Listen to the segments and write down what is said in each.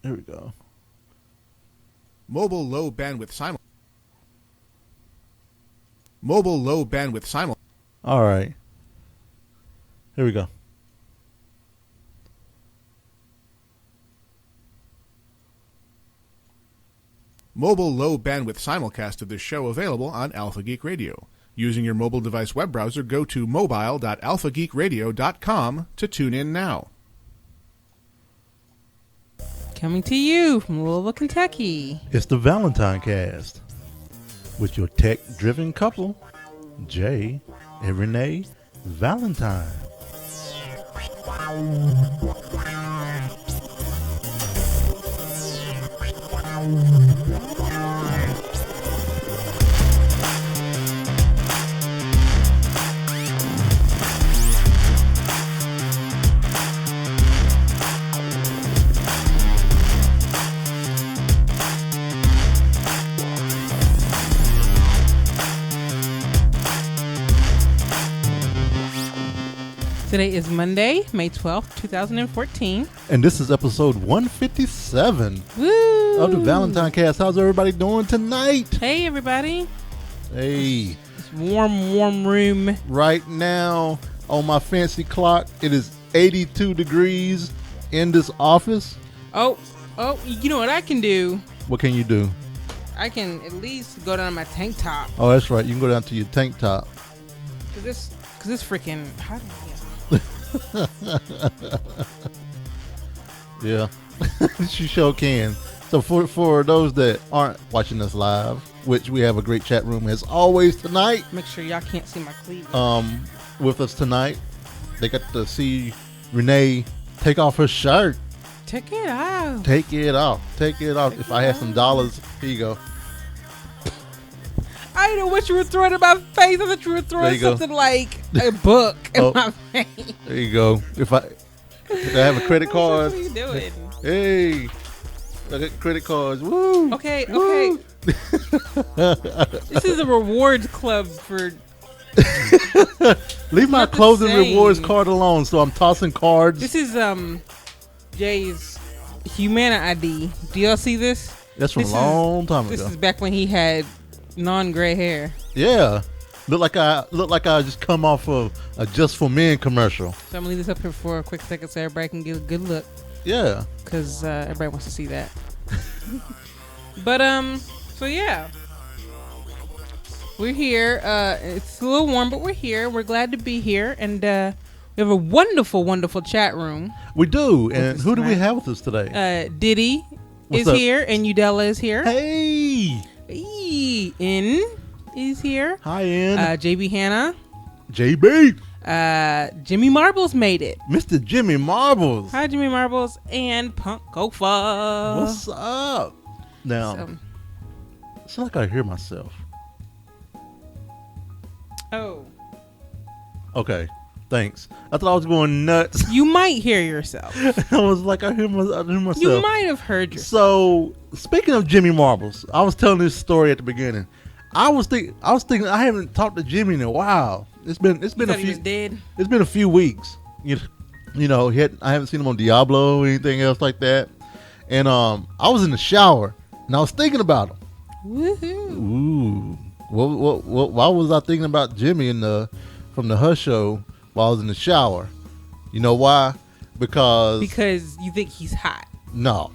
Here we go. Mobile low bandwidth Mobile low bandwidth simul. All right. Here we go. Mobile low bandwidth simulcast of this show available on Alpha Geek Radio. Using your mobile device web browser, go to mobile.alphageekradio.com to tune in now. Coming to you from Louisville, Kentucky. It's the ValentineCast with your tech-driven couple, Jay and Renee Valentine. Today is Monday, May 12th, 2014. And this is episode 157 Woo! of the ValentineCast. How's everybody doing tonight? Hey, everybody. Hey. It's warm room. Right now, on my fancy clock, it is 82 degrees in this office. Oh, you know what I can do? What can you do? I can at least go down to my tank top. Oh, that's right. You can go down to your tank top. Cause this freaking hot. Yeah, she sure can. So for those that aren't watching us live, which we have a great chat room as always tonight. Make sure y'all can't see my cleavage. With us tonight, they got to see Renee take off her shirt. Take it out. Take it off. Take it off. If I had some dollars, here you go. I didn't know what you were throwing in my face. I thought you were throwing something like a book in my face. There you go. If I have a credit card. What are you doing? Hey, I got credit cards. Woo. Okay. Woo. This is a rewards club for. Leave my closing rewards card alone. So I'm tossing cards. This is Jay's Humana ID. Do y'all see this? That's from a long time ago. This is back when he had non-gray hair. Yeah, look like I just come off of a Just for Men commercial. So I'm gonna leave this up here for a quick second so everybody can get a good look. Yeah, because everybody wants to see that. But so yeah, we're here. It's a little warm, but we're here. We're glad to be here, and we have a wonderful chat room. We do. And who do we have with us today? Diddy is here, and Udella is here. Hey. N is here. Hi, N. JB Hannah. JB. Jimmy Marbles made it. Mr. Jimmy Marbles. Hi, Jimmy Marbles and Punk Kofa. What's up? Now, it's like I hear myself. Oh. Okay. Thanks. I thought I was going nuts. You might hear yourself. I was like, I hear myself. You might have heard yourself. So, speaking of Jimmy Marbles, I was telling this story at the beginning. I was thinking I haven't talked to Jimmy in a while. It's been a few. He was dead? It's been a few weeks. You know, I haven't seen him on Diablo or anything else like that. And I was in the shower and I was thinking about him. Woohoo! Ooh, why was I thinking about Jimmy from the Hush show? While I was in the shower. You know why? Because you think he's hot. No.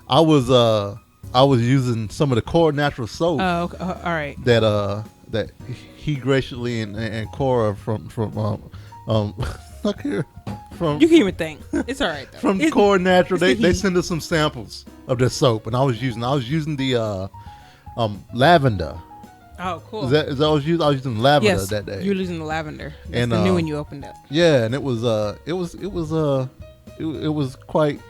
I was using some of the Core natural soap. Oh, okay. All right. That he graciously and Cora from look here from you can't even think. It's all right though. From Core Natural, they send us some samples of their soap, and I was using the lavender. Oh, cool. Is that I was using lavender that day. You were using the lavender. That's the new one you opened up. Yeah, and it was quite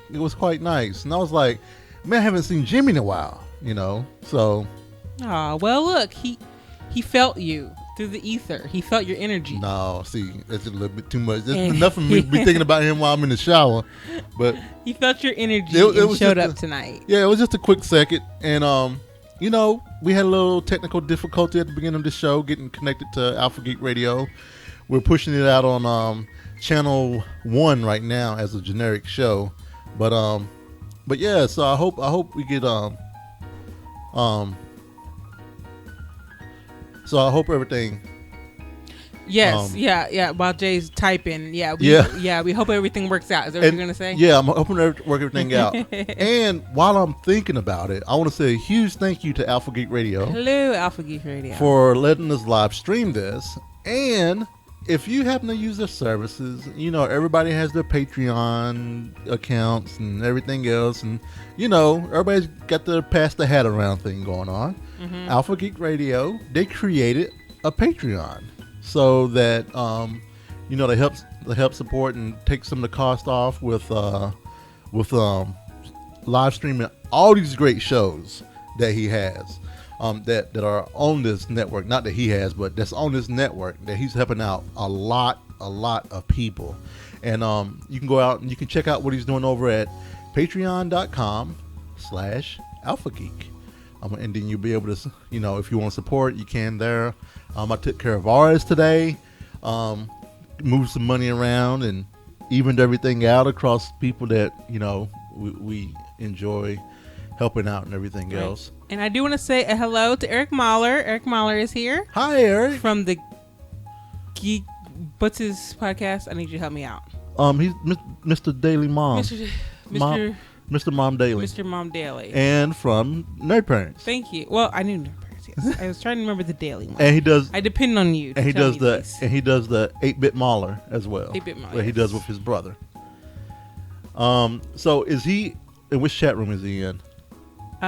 nice. And I was like, man, I haven't seen Jimmy in a while, you know. So oh, well look, he felt you through the ether. He felt your energy. No, see, that's a little bit too much. There's enough of me be thinking about him while I'm in the shower. But he felt your energy and showed up tonight. Yeah, it was just a quick second. And you know, we had a little technical difficulty at the beginning of the show getting connected to Alpha Geek Radio. We're pushing it out on channel 1 right now as a generic show. But But yeah, so I hope we get so I hope everything. Yes, yeah. While Jay's typing, we hope everything works out. Is that what you're gonna say? Yeah, I'm hoping to work everything out. And while I'm thinking about it, I want to say a huge thank you to Alpha Geek Radio. Hello, Alpha Geek Radio, for letting us live stream this. And if you happen to use their services, everybody has their Patreon accounts and everything else, and everybody's got their pass the hat around thing going on. Mm-hmm. Alpha Geek Radio, they created a Patreon. So that they help support and take some of the cost off with live streaming all these great shows that he has that are on this network. Not that he has, but that's on this network that he's helping out a lot of people. And you can go out and you can check out what he's doing over at patreon.com/alphageek. And then you'll be able to, if you want to support, you can there. I took care of ours today, moved some money around and evened everything out across people that, we enjoy helping out and everything else. And I do want to say a hello to Eric Mahler. Eric Mahler is here. Hi, Eric. From the Geek, what's his podcast? I need you to help me out. He's Mr. Daily Mom. Mr. Mom Daily. Mr. Mom Daily. And from Nerd Parents. Thank you. Well, I knew Nerd Parents, yes. I was trying to remember the Daily one. And he does. I depend on you. And he does the 8-bit Mauler as well. 8-bit Mauler. Where he does with his brother. So is he? In which chat room is he in?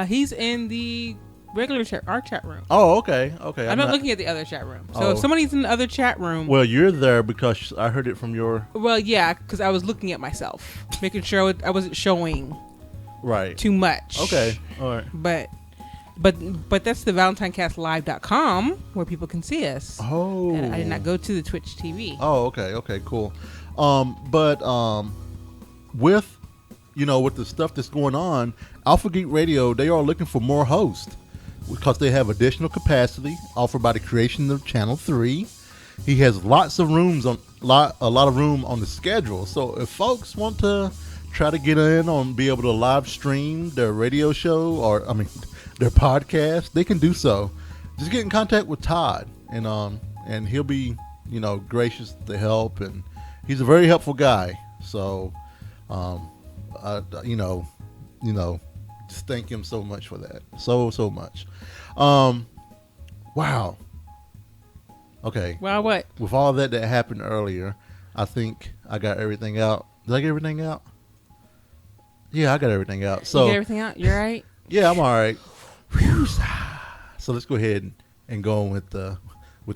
He's in the regular our chat room. Oh, okay. I'm not looking at the other chat room. So if somebody's in the other chat room. Well, you're there because I heard it from your. Well, yeah, because I was looking at myself, making sure I wasn't showing. Right. Too much. Okay. All right. But that's the ValentineCastLive.com where people can see us. Oh. And I did not go to the Twitch TV. Oh, okay. Okay, cool. But with the stuff that's going on, Alpha Geek Radio, they are looking for more hosts because they have additional capacity offered by the creation of Channel 3. He has lots of rooms a lot of room on the schedule. So if folks want to try to get in on be able to live stream their radio show their podcast, they can do so. Just get in contact with Todd and he'll be gracious to help, and he's a very helpful guy. So just thank him so much for that. So much. Wow. Okay. Wow, what? With all that happened earlier, I think I got everything out. Did I get everything out? Yeah, I got everything out. So you get everything out? You're right? Yeah, I'm all right. So let's go ahead and go on with the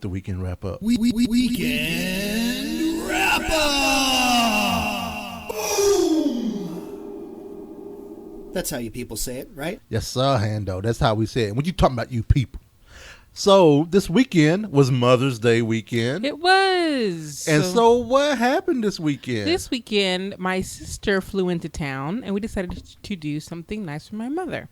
weekend wrap up. Weekend wrap up. That's how you people say it, right? Yes, sir, Hando. That's how we say it. What you talking about, you people? So this weekend was Mother's Day weekend. It was. And so what happened this weekend? This weekend, my sister flew into town, and we decided to do something nice for my mother.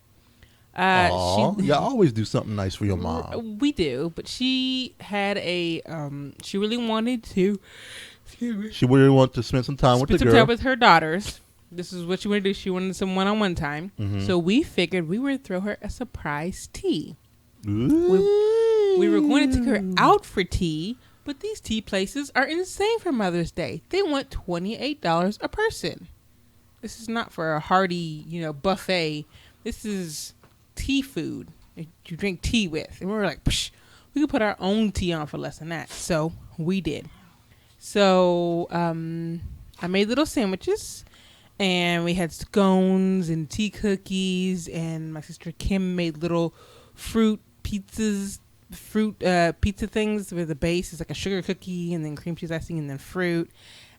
Y'all always do something nice for your mom. We do, but she had she really wanted to. She really wanted to spend some time with the girl. Spend some time with her daughters. This is what she wanted to do. She wanted some one-on-one time. Mm-hmm. So we figured we would throw her a surprise tea. We were going to take her out for tea, but these tea places are insane for Mother's Day. They want $28 a person. This is not for a hearty, buffet. This is tea food that you drink tea with. And we were like, psh, we could put our own tea on for less than that. So we did. So I made little sandwiches, and we had scones and tea cookies, and my sister Kim made little fruit pizza things where the base is like a sugar cookie and then cream cheese icing and then fruit.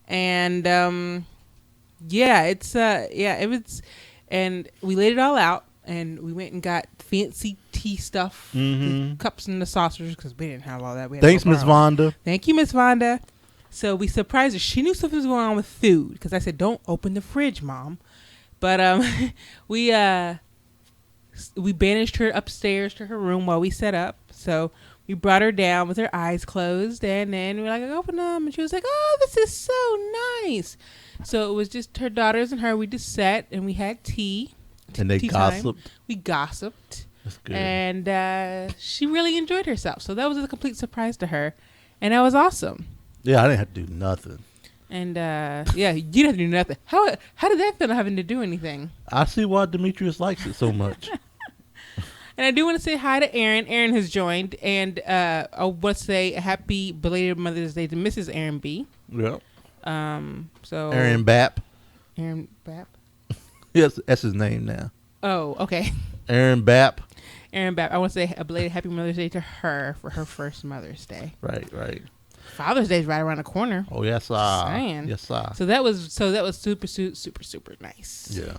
And it was, and we laid it all out, and we went and got fancy tea stuff, the cups and the saucers, because we didn't have all that. Thanks, Miss Vonda. Thank you, Miss Vonda. So we surprised her. She knew something was going on with food, because I said, "Don't open the fridge, Mom." But we banished her upstairs to her room while we set up. So we brought her down with her eyes closed, and then we were like, "Open them," and she was like, "Oh, this is so nice." So it was just her daughters and her. We just sat and we had tea, And they tea time. gossiped. We gossiped. That's good. And she really enjoyed herself. So that was a complete surprise to her. And that was awesome. Yeah, I didn't have to do nothing. And yeah, you didn't have to do nothing. How did that feel not having to do anything? I see why Demetrius likes it so much. And I do want to say hi to Erin. Erin has joined. And I want to say a happy belated Mother's Day to Mrs. Erin B. Yep. So Aaron Bapp. Aaron Bapp? Yes, that's his name now. Oh, okay. Aaron Bapp. Erin Bapp. I want to say a belated happy Mother's Day to her for her first Mother's Day. Right. Father's Day is right around the corner. Oh, yes, sir. Saying. Yes, sir. So that was super nice. Yeah.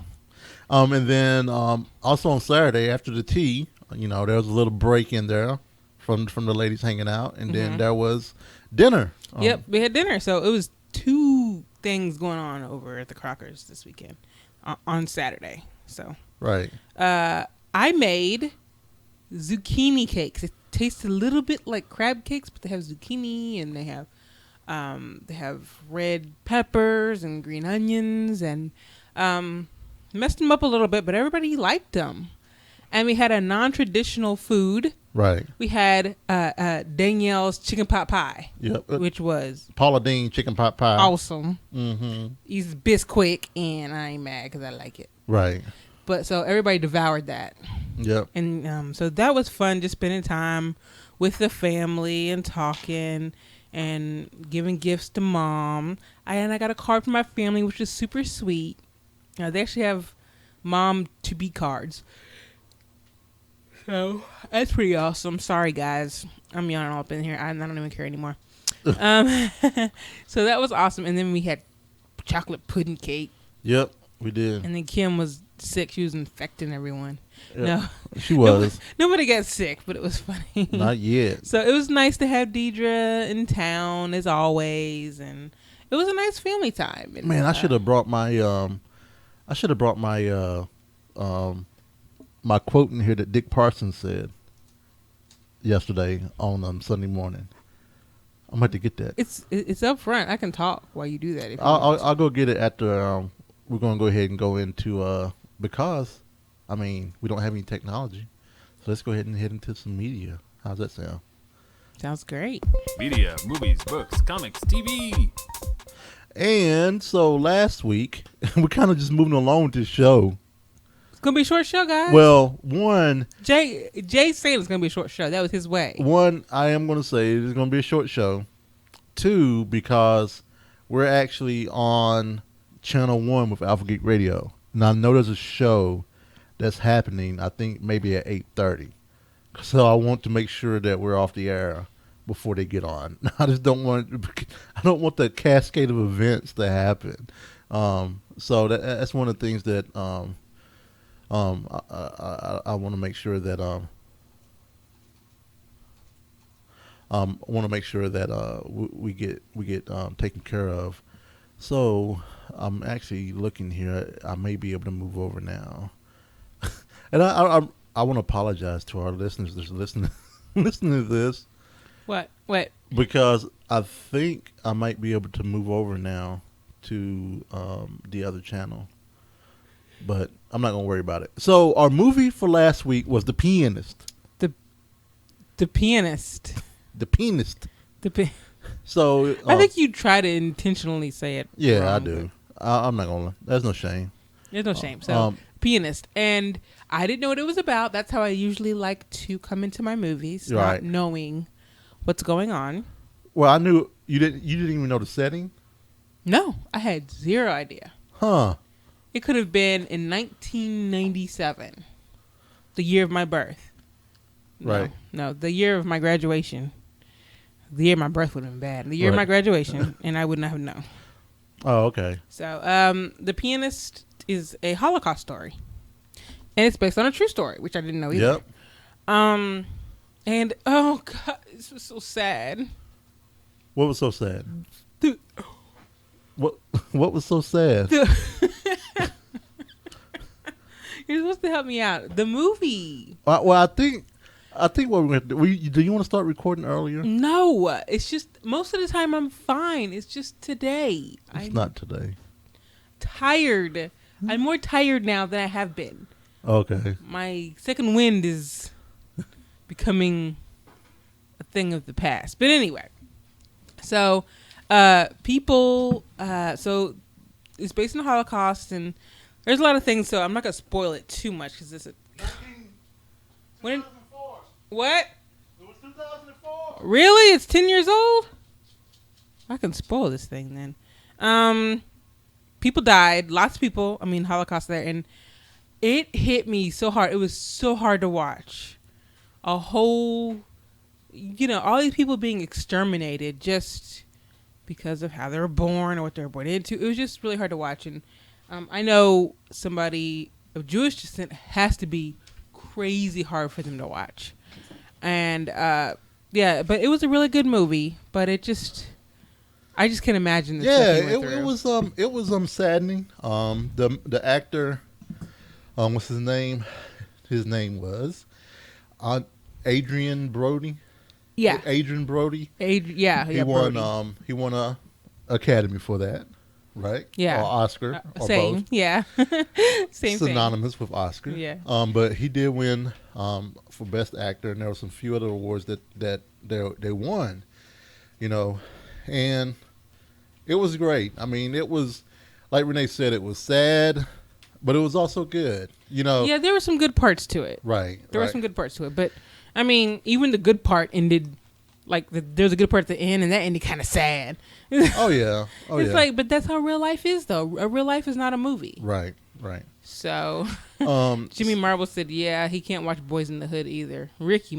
And then also on Saturday after the tea, there was a little break in there from the ladies hanging out, and then there was dinner. Yep, we had dinner. So it was 2 things going on over at the Crockers this weekend on Saturday. So right. I made zucchini cakes. It tastes a little bit like crab cakes, but they have zucchini and they have red peppers and green onions and messed them up a little bit, but everybody liked them. And we had a non-traditional food. Right. We had Danielle's chicken pot pie. Yep. Which was Paula Deen chicken pot pie. Awesome. Mm-hmm. He's Bisquick, and I ain't mad because I like it. Right. But so everybody devoured that. Yep. And so that was fun, just spending time with the family and talking and giving gifts to Mom. And I got a card from my family, which is super sweet. They actually have mom-to-be cards. So that's pretty awesome. Sorry, guys. I'm yawning all up in here. I don't even care anymore. So that was awesome. And then we had chocolate pudding cake. Yep, we did. And then Kim was sick. She was infecting everyone. Yep. No, she was. Nobody got sick, but it was funny. Not yet. So it was nice to have Deidre in town as always, and it was a nice family time. And, man, I should have brought my my quote in here that Dick Parsons said yesterday on Sunday morning. I'm going to have to get that. It's up front. I can talk while you do that. If I'll go get it after we're going to go ahead and go into because we don't have any technology, so let's go ahead and head into some media. How's that sound? Sounds great. Media, movies, books, comics, TV. And so last week we're kind of just moving along with this show. It's gonna be a short show, guys. Well, one, Jay saying it's gonna be a short show. That was his way. One, I am going to say it's going to be a short show. 2, because we're actually on Channel 1 with Alpha Geek Radio. Now, I know there's a show that's happening, I think maybe at 8:30. So I want to make sure that we're off the air before they get on. I don't want the cascade of events to happen. So that's one of the things that I want to make sure that we get taken care of. So I'm actually looking here. I may be able to move over now, and I want to apologize to our listeners that's listening to this. What? Because I think I might be able to move over now to the other channel, but I'm not gonna worry about it. So our movie for last week was The Pianist. The Pianist. The Pianist. So I think you try to intentionally say it. Yeah, wrong, I do. I'm not gonna. There's no shame. There's no shame. So Pianist, and I didn't know what it was about. That's how I usually like to come into my movies, right, not knowing what's going on. Well, I knew you didn't even know the setting. No, I had zero idea. Huh. It could have been in 1997, the year of my birth. Right. No, the year of my graduation. The year of my birth would have been bad. The year of my graduation, and I would not have known. Oh, okay. So, The Pianist is a Holocaust story, and it's based on a true story, which I didn't know either. Yep. And oh god, this was so sad. What was so sad? What was so sad? You're supposed to help me out. The movie. Well, I think what we're going to do. Do you want to start recording earlier? No, it's just most of the time I'm fine. It's just today. It's not today. Tired. I'm more tired now than I have been. Okay. My second wind is becoming a thing of the past. But anyway, so people, so it's based on the Holocaust, and there's a lot of things. So I'm not gonna spoil it too much because it's a. When? What? It was 2004. Really? It's 10 years old? I can spoil this thing then. People died. Lots of people. I mean, Holocaust there. And it hit me so hard. It was so hard to watch. A whole, all these people being exterminated just because of how they were born or what they were born into. It was just really hard to watch. And I know somebody of Jewish descent has to be crazy hard for them to watch. And yeah, but it was a really good movie. But I just can't imagine the stuff he went through. It was saddening. The actor, what's his name? His name was Adrian Brody. Yeah, Adrian Brody. Yeah, He won. Brody. He won a Academy for that, right? Yeah, or Oscar. Or same. both. Yeah, same. Synonymous with Oscar. Yeah. But he did win for Best Actor, and there were some few other awards that they won. And it was great. I mean, it was like Renee said, it was sad, but it was also good. Yeah, there were some good parts to it. Right. There were some good parts to it, but I mean, even the good part ended like there's a good part at the end, and that ended kind of sad. Oh yeah. It's like, but that's how real life is, though. A real life is not a movie. Right. So, Jimmy Marble said, "Yeah, he can't watch Boys in the Hood either." Ricky.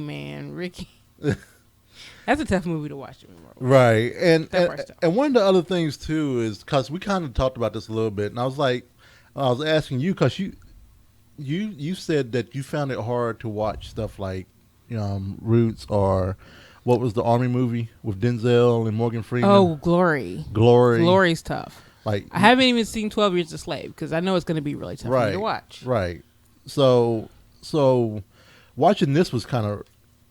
That's a tough movie to watch, Jimmy Marble. Right, and tough. one of the other things too is because we kind of talked about this a little bit, and I was asking you because you said that you found it hard to watch stuff like Roots, or what was the Army movie with Denzel and Morgan Freeman? Oh, Glory. Glory's tough. Like, I haven't even seen 12 Years a Slave because I know it's going to be really tough for me to watch. Right. So watching this was kind of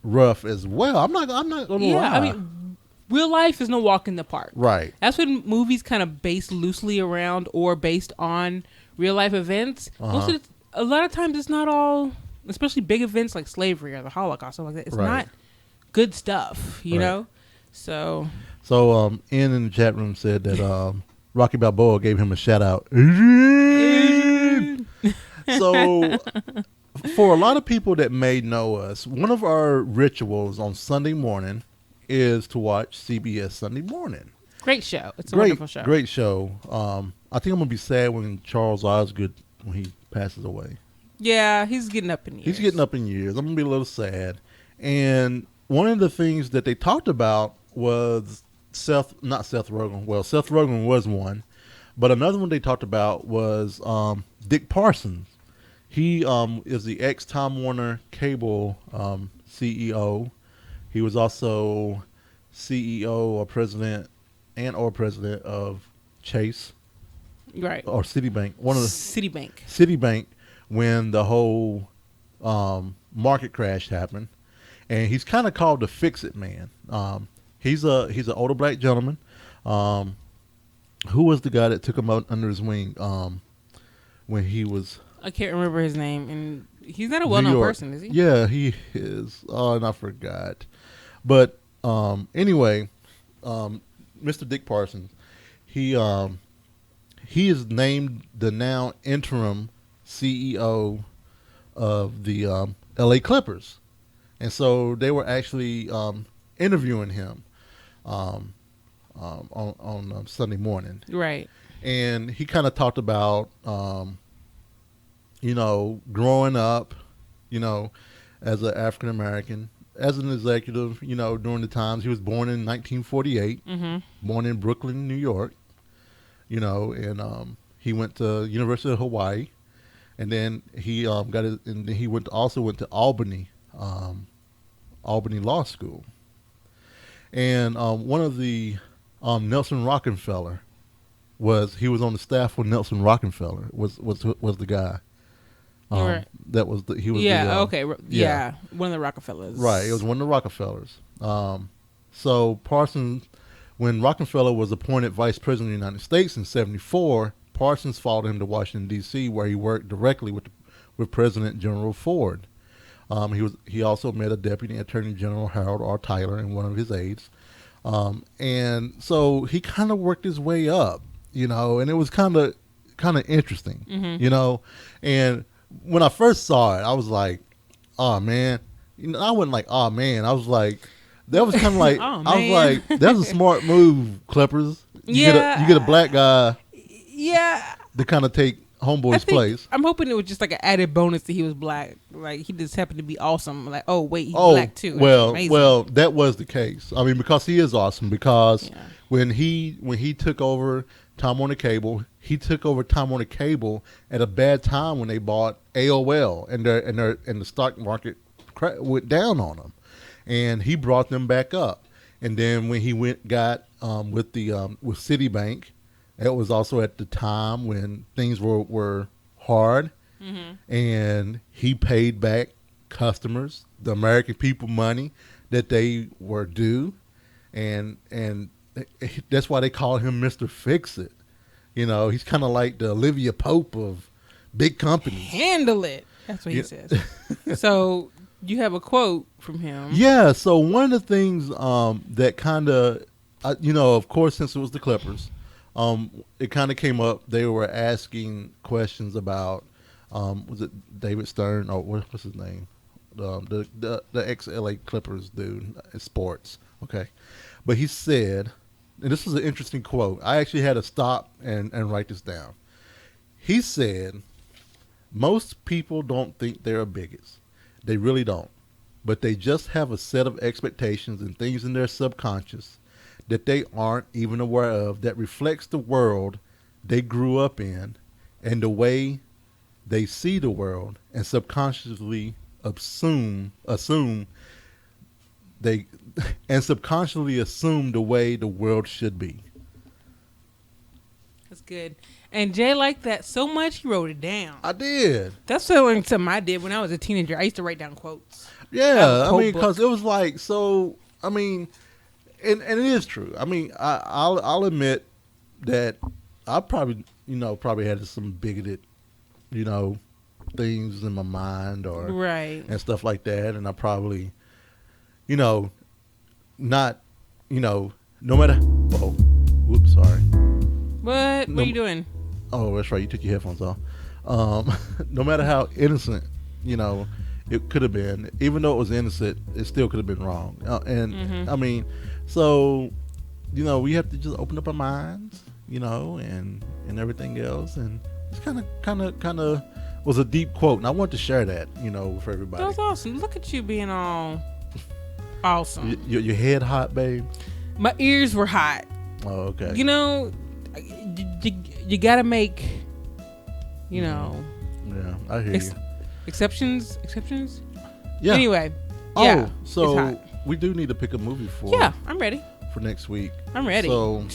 rough as well. I'm not gonna lie. Yeah, I mean, real life is no walk in the park. Right. That's when movies kind of based loosely around or based on real life events. A lot of times it's not all, especially big events like slavery or the Holocaust, stuff like that. It's not good stuff, you know? So Ian in the chat room said that Rocky Balboa gave him a shout out. So for a lot of people that may know us, one of our rituals on Sunday morning is to watch CBS Sunday Morning. Great show. It's a wonderful show. Great show. I think I'm going to be sad when Charles Osgood, when he passes away. Yeah, he's getting up in years. I'm going to be a little sad. And one of the things that they talked about was not Seth Rogen. Well, Seth Rogen was one. But another one they talked about was Dick Parsons. He is the ex-Time Warner Cable CEO. He was also CEO or president of Chase. Right. Or Citibank. Citibank when the whole market crash happened. And he's kind of called the fix-it man. He's an older black gentleman. Who was the guy that took him out under his wing when he was... I can't remember his name, and he's not a well-known person, is he? Yeah, he is. Oh, and I forgot. But anyway, Mr. Dick Parsons, he is named the now interim CEO of the L.A. Clippers, and so they were actually interviewing him on Sunday morning, right? And he kind of talked about growing up, as an African American, as an executive, during the times he was born in 1948, born in Brooklyn, New York, and he went to University of Hawaii, and then he also went to Albany Law School, and one of the Nelson Rockefeller he was on the staff with Nelson Rockefeller was the guy. Right. That was he was okay, one of the Rockefellers. Right, it was one of the Rockefellers. So Parsons, when Rockefeller was appointed vice president of the United States in '74, Parsons followed him to Washington D.C., where he worked directly with President General Ford. He also met a Deputy Attorney General, Harold R. Tyler, and one of his aides. And so he kind of worked his way up, and it was kind of interesting, And when I first saw it, I was like, oh, man. I wasn't like, oh, man. I was like, that was kind of like, oh, I was like, that was a smart move, Clippers. You get a black guy to kind of take Homeboy's place. I'm hoping it was just like an added bonus that he was black. Like, he just happened to be awesome. Like, oh, wait, he's black too. Well, that was the case. I mean, because he is awesome. Because when he took over Time Warner Cable, he took over Time Warner Cable at a bad time when they bought AOL, and the stock market went down on them, and he brought them back up. And then when he got with Citibank, it was also at the time when things were hard, and he paid back customers, the American people, money that they were due, and that's why they call him Mr. Fix-It. He's kind of like the Olivia Pope of big companies. Handle it. That's what he says. So you have a quote from him. Yeah. So one of the things that kind of, of course, since it was the Clippers, it kind of came up. They were asking questions about, was it David Stern or what's his name, the ex-LA Clippers dude in sports. Okay, but he said, and this was an interesting quote. I actually had to stop and write this down. He said, most people don't think they're bigots. They really don't. But they just have a set of expectations and things in their subconscious that they aren't even aware of that reflects the world they grew up in and the way they see the world, and subconsciously assume the way the world should be. That's good. And Jay liked that so much he wrote it down. I did. That's something I did when I was a teenager. I used to write down quotes. Yeah, I mean, because it was like, so, I mean, and it is true. I mean, I'll admit that I probably had some bigoted, things in my mind and stuff like that. And I probably, not, no matter, whoops, sorry. What are you doing? Oh, that's right. You took your headphones off. No matter how innocent, it could have been, even though it was innocent, it still could have been wrong. I mean, so, we have to just open up our minds, and everything else. And it's kind of was a deep quote. And I want to share that, with everybody. That was awesome. Look at you being all awesome. Your head hot, babe? My ears were hot. Oh, okay. You gotta make, Yeah, I hear you. Exceptions. Yeah. Anyway. Oh, yeah, so we do need to pick a movie for. Yeah, I'm ready. For next week. I'm ready. So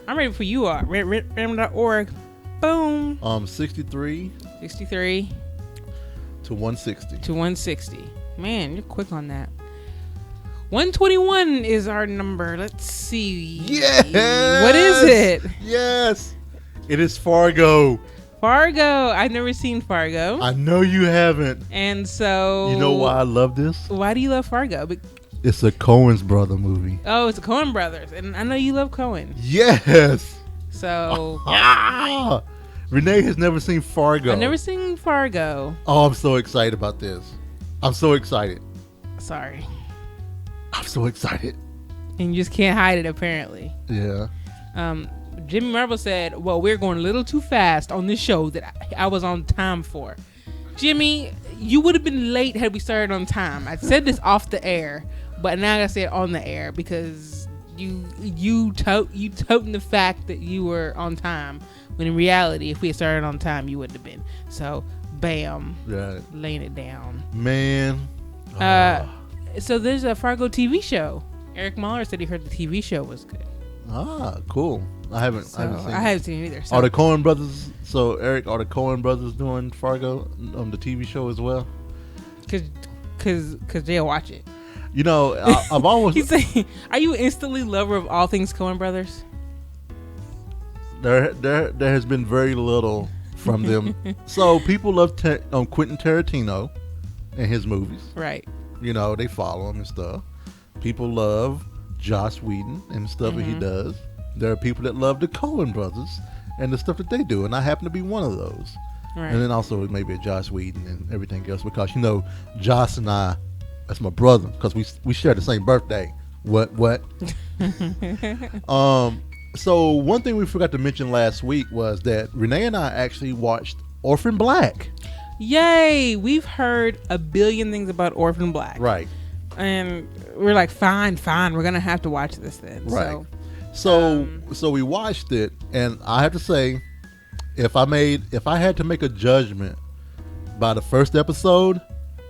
I'm ready for you are. Random.org. Boom. 63 to 160. Man, you're quick on that. 121 is our number. Let's see. Yes. What is it? Yes. It is Fargo. Fargo. I've never seen Fargo. I know you haven't. And so. You know why I love this? Why do you love Fargo? It's a Coen's brother movie. Oh, it's the Coen brothers. And I know you love Coen. Yes. So. Renee has never seen Fargo. I've never seen Fargo. Oh, I'm so excited about this. I'm so excited. Sorry. I'm so excited. And you just can't hide it, apparently. Yeah. Jimmy Marble said, well, we're going a little too fast on this show that I was on time for. Jimmy, you would have been late had we started on time. I said this off the air, but now I gotta say it on the air because you toting the fact that you were on time, when in reality, if we had started on time, you wouldn't have been. So, bam. Right. Laying it down. Man. So there's a Fargo TV show. Eric Mahler said he heard the TV show was good. Ah, cool. I haven't seen it either. So. Are the Coen brothers? So Eric, are the Coen brothers doing Fargo on the TV show as well? Cause they'll watch it. I've always. He's saying, are you instantly lover of all things Coen brothers? There has been very little from them. So people love Quentin Tarantino and his movies. Right. You know, they follow him and stuff. People love Joss Whedon and the stuff that he does. There are people that love the Coen brothers and the stuff that they do, and I happen to be one of those. Right. And then also maybe a Joss Whedon and everything else, because you know, Joss and I, that's my brother, because we share the same birthday. What? So one thing we forgot to mention last week was that Renee and I actually watched Orphan Black. Yay! We've heard a billion things about Orphan Black. Right. And we're like, fine, we're gonna have to watch this then. Right. So we watched it, and I have to say, if I had to make a judgment by the first episode,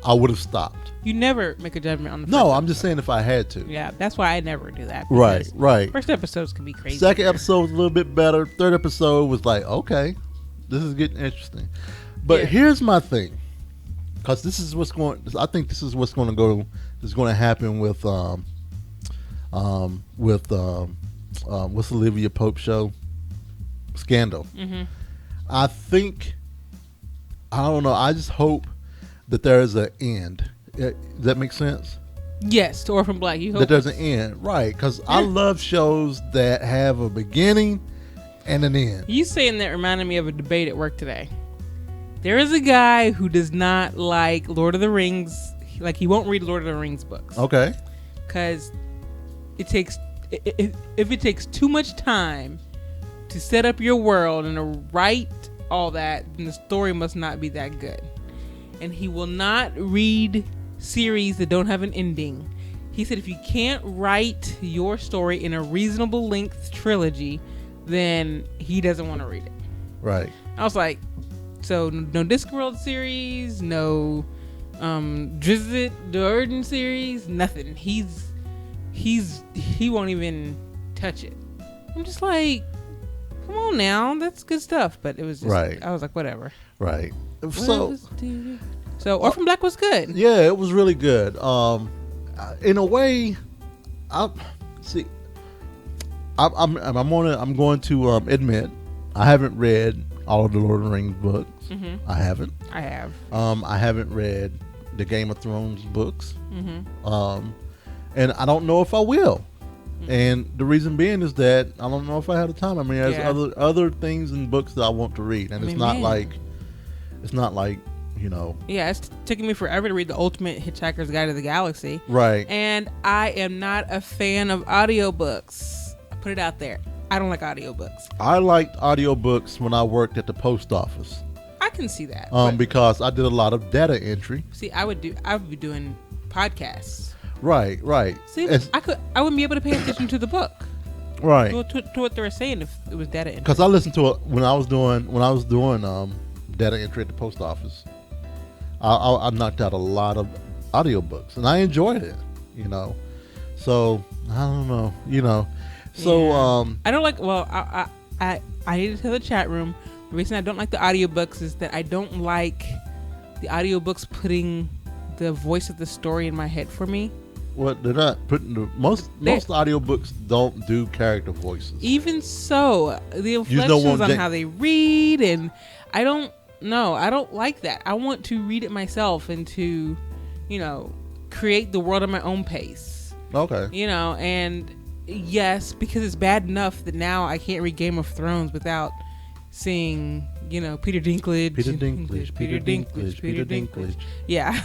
I would have stopped. You never make a judgment on the first No, episode. I'm just saying if I had to. Yeah, that's why I never do that. Right. First episodes can be crazy. Second episode was a little bit better. Third episode was like, okay, this is getting interesting. But here's my thing, because this is what's going. I think this is what's going to go. Is going to happen with what's Olivia Pope show, Scandal. Mm-hmm. I think, I don't know. I just hope that there is an end. Does that make sense? Yes, to Orphan Black. You hope That there's an end, right? Because I love shows that have a beginning and an end. You saying that reminded me of a debate at work today. There is a guy who does not like Lord of the Rings. Like, he won't read Lord of the Rings books. Okay. Because it takes, if it takes too much time to set up your world and to write all that, then the story must not be that good. And he will not read series that don't have an ending. He said if you can't write your story in a reasonable length trilogy, then he doesn't want to read it. Right. I was like, so no Discworld series, no Drizzt Do'Urden series, nothing. He won't even touch it. I'm just like, come on now, that's good stuff. But it was just, right. I was like, whatever. Right. So Orphan Black was good. Yeah, it was really good. In a way, I'm going to admit I haven't read all of the Lord of the Rings books. Mm-hmm. I haven't. I have. I haven't read the Game of Thrones books. Mm-hmm. And I don't know if I will. Mm-hmm. And the reason being is that I don't know if I have the time. I mean, there's other things and books that I want to read, and it's not like, you know. Yeah, it's taking me forever to read the Ultimate Hitchhiker's Guide to the Galaxy. Right. And I am not a fan of audiobooks. I put it out there. I don't like audiobooks. I liked audiobooks when I worked at the post office. I can see that. Because I did a lot of data entry. See, I would be doing podcasts. Right. See, I wouldn't be able to pay attention to the book. Right. To what they were saying if it was data entry. Because I listened to it when I was doing data entry at the post office. I knocked out a lot of audiobooks, and I enjoyed it, you know. So I don't know, you know. So I don't like. Well, I need to tell the chat room. The reason I don't like the audiobooks is that I don't like the audiobooks putting the voice of the story in my head for me. What they're not putting most audiobooks don't do character voices. Even so, the inflections on how they read, and I don't like that. I want to read it myself and to, you know, create the world at my own pace. Okay. You know, and yes, because it's bad enough that now I can't read Game of Thrones without seeing, you know, Peter Dinklage. Yeah.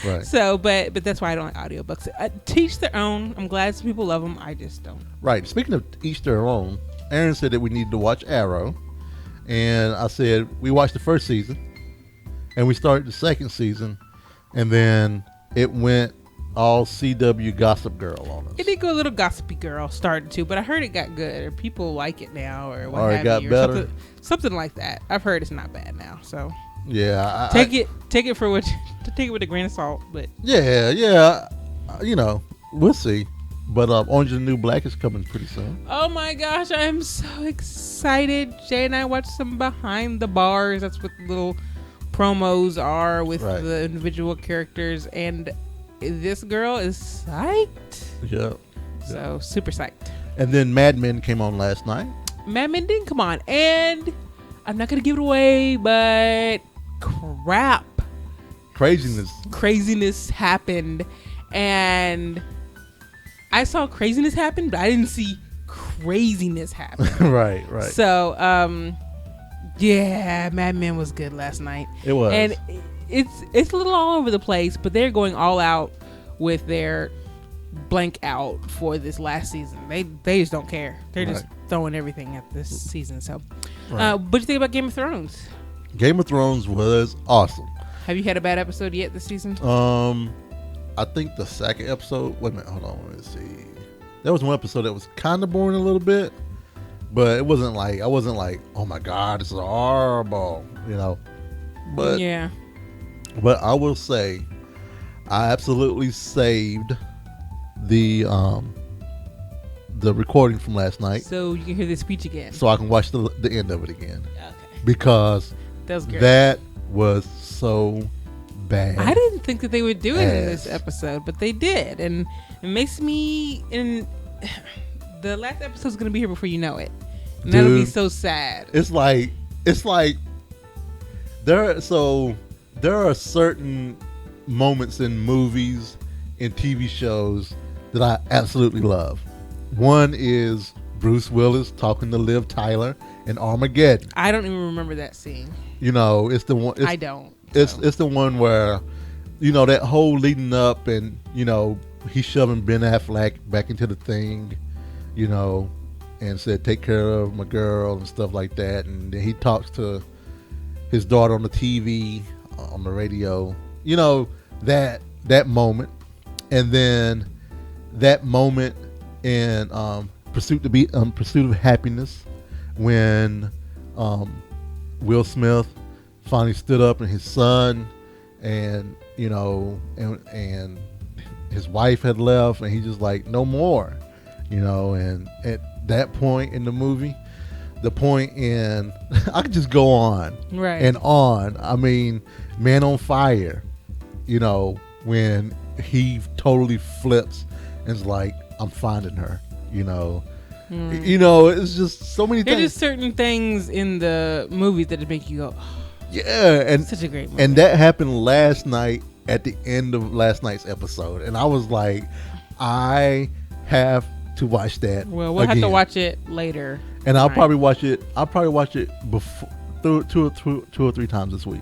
Right. So, but that's why I don't like audiobooks. Teach their own. I'm glad some people love them. I just don't. Right. Speaking of each their own, Aaron said that we need to watch Arrow. And I said, we watched the first season. And we started the second season. And then it went all CW Gossip Girl on us. It did go a little gossipy girl started to, but I heard it got good, or people like it now, or what or have it got you, better. something like that. I've heard it's not bad now, so yeah, take it for what take it with a grain of salt. But yeah, you know, we'll see. But Orange is the New Black is coming pretty soon. Oh my gosh, I'm so excited! Jay and I watched some behind the bars. That's what little promos are with the individual characters, and this girl is psyched. Yeah. So super psyched. And then Mad Men came on last night. Mad Men didn't come on, and I'm not gonna give it away, but crap, craziness happened, and I saw craziness happen, but I didn't see craziness happen. Right. So, yeah, Mad Men was good last night. It was, and it's a little all over the place, but they're going all out with their blank out for this last season. They just don't care. They're just throwing everything at this season. So, what do you think about Game of Thrones? Game of Thrones was awesome. Have you had a bad episode yet this season? I think the second episode. Wait a minute, hold on. Let's see. There was one episode that was kind of boring a little bit, but it wasn't like I wasn't like, oh my god, this is horrible, you know. But yeah. But I will say, I absolutely saved the recording from last night, so you can hear the speech again, so I can watch the end of it again. Okay. Because that was so bad. I didn't think that they would do it in this episode, but they did, and it makes me. And the last episode is going to be here before you know it, and that'll be so sad. It's like there are certain moments in movies and TV shows that I absolutely love. One is Bruce Willis talking to Liv Tyler in Armageddon. I don't even remember that scene. You know, it's the one. I don't. It's the one where, you know, that whole leading up, and you know, he's shoving Ben Affleck back into the thing, you know, and said, "Take care of my girl" and stuff like that. And then he talks to his daughter on the TV, on the radio. You know, that moment, and then that moment in Pursuit of Happiness, when Will Smith finally stood up, and his son and you know and his wife had left, and he's just like, no more, you know. And at that point in the movie, the point in I could just go on and on. I mean, Man on Fire, you know, when he totally flips and is like, I'm finding her, you know. You know, it's just so many things. There's just certain things in the movies that make you go, oh, yeah, and such a great movie. And that happened last night at the end of last night's episode, and I was like, I have to watch that. Well, we'll have to watch it later, and I'll probably watch it. Before two or three times this week.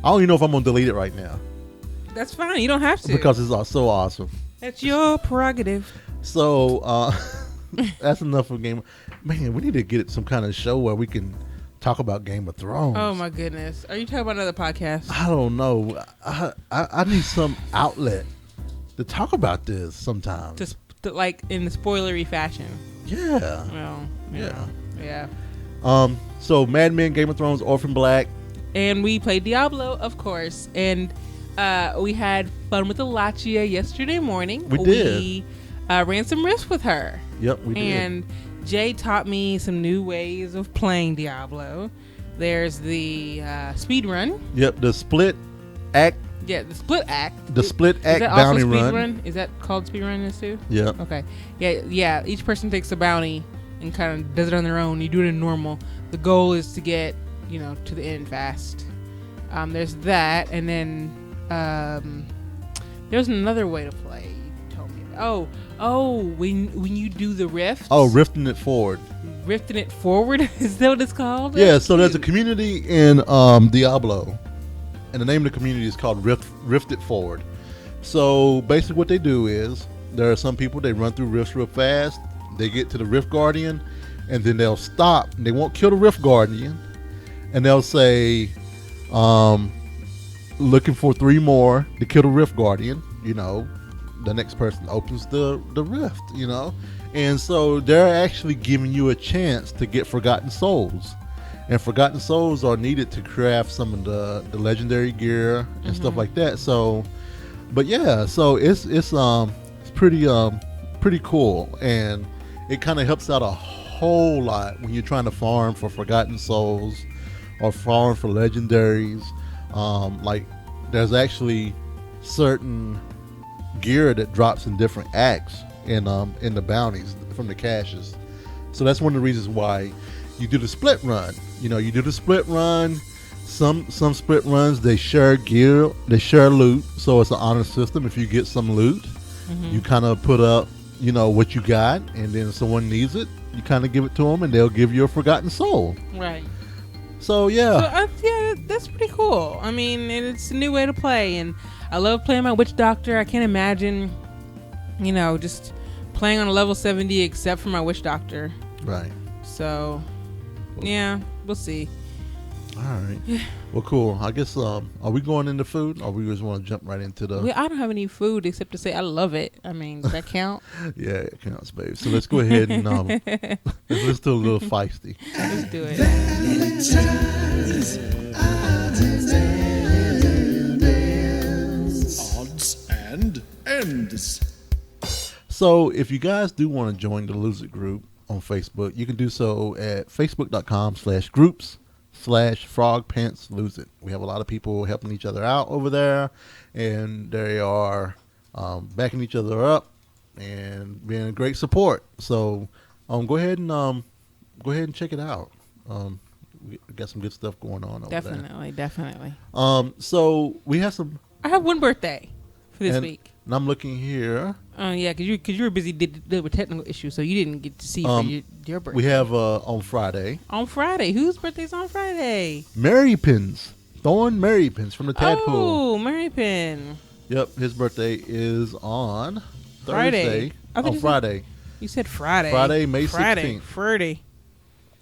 I don't even know if I'm gonna delete it right now. That's fine. You don't have to, because it's so awesome. That's your prerogative. So that's enough of Game. Man, we need to get some kind of show where we can talk about Game of Thrones. Oh my goodness, are you talking about another podcast? I don't know. I need some outlet to talk about this sometime. To like in the spoilery fashion. Yeah. Well, yeah. So Mad Men, Game of Thrones, Orphan Black, and we played Diablo, of course, and we had fun with Alachia yesterday morning. We did. We ran some rifts with her. Yep, we did. And Jay taught me some new ways of playing Diablo. There's the speed run. Yep, the split act. Yeah, the split act. The split act is that bounty also speed run. Is that called speed run too? Yeah. Okay. Yeah. Each person takes a bounty and kind of does it on their own. You do it in normal. The goal is to get, you know, to the end fast. There's that, and then there's another way to play. You told me about. When you do the rift. Oh, rifting it forward. Rifting it forward? Is that what it's called? Yeah. So there's a community in Diablo, and the name of the community is called Rift It Forward. So basically, what they do is there are some people, they run through rifts real fast. They get to the Rift Guardian, and then they'll stop. And they won't kill the Rift Guardian, and they'll say, looking for 3 more to kill the Rift Guardian. You know, the next person opens the rift. You know, and so they're actually giving you a chance to get Forgotten Souls, and Forgotten Souls are needed to craft some of the legendary gear and stuff like that. So, but yeah, so it's pretty cool, and it kind of helps out a whole lot when you're trying to farm for Forgotten Souls or farm for legendaries. Like there's actually certain gear that drops in different acts in the bounties from the caches. So that's one of the reasons why you do the split run. You do the split run. Some split runs, they share gear, they share loot, so it's an honor system. If you get some loot, you kind of put up, what you got, and then if someone needs it, you kind of give it to them, and they'll give you a forgotten soul. Right. So yeah. Yeah, that's pretty cool. I mean, it's a new way to play, and I love playing my Witch Doctor. I can't imagine, just playing on a level 70 except for my Witch Doctor. Right. So, yeah, we'll see. All right. Well, cool. I guess, are we going into food, or we just want to jump right into the... I don't have any food except to say I love it. I mean, does that count? Yeah, it counts, babe. So let's go ahead and let's do a little feisty. Let's do it. Odds and ends. So if you guys do want to join the Lose It group on Facebook, you can do so at facebook.com/groups/Frogpants Lose It. We have a lot of people helping each other out over there, and they are backing each other up and being a great support. So go ahead and check it out. We got some good stuff going on over there. Definitely. So we have some. I have one birthday for this week. And I'm looking here. Yeah, because you were busy dealing with technical issues, so you didn't get to see for your birthday. We have on Friday. On Friday. Whose birthday's on Friday? Meripen's. Thorn Meripen's from the Tadpole. Oh, Meripen. Yep, his birthday is on Friday. Thursday. On Friday. You said Friday. Friday, May 16th.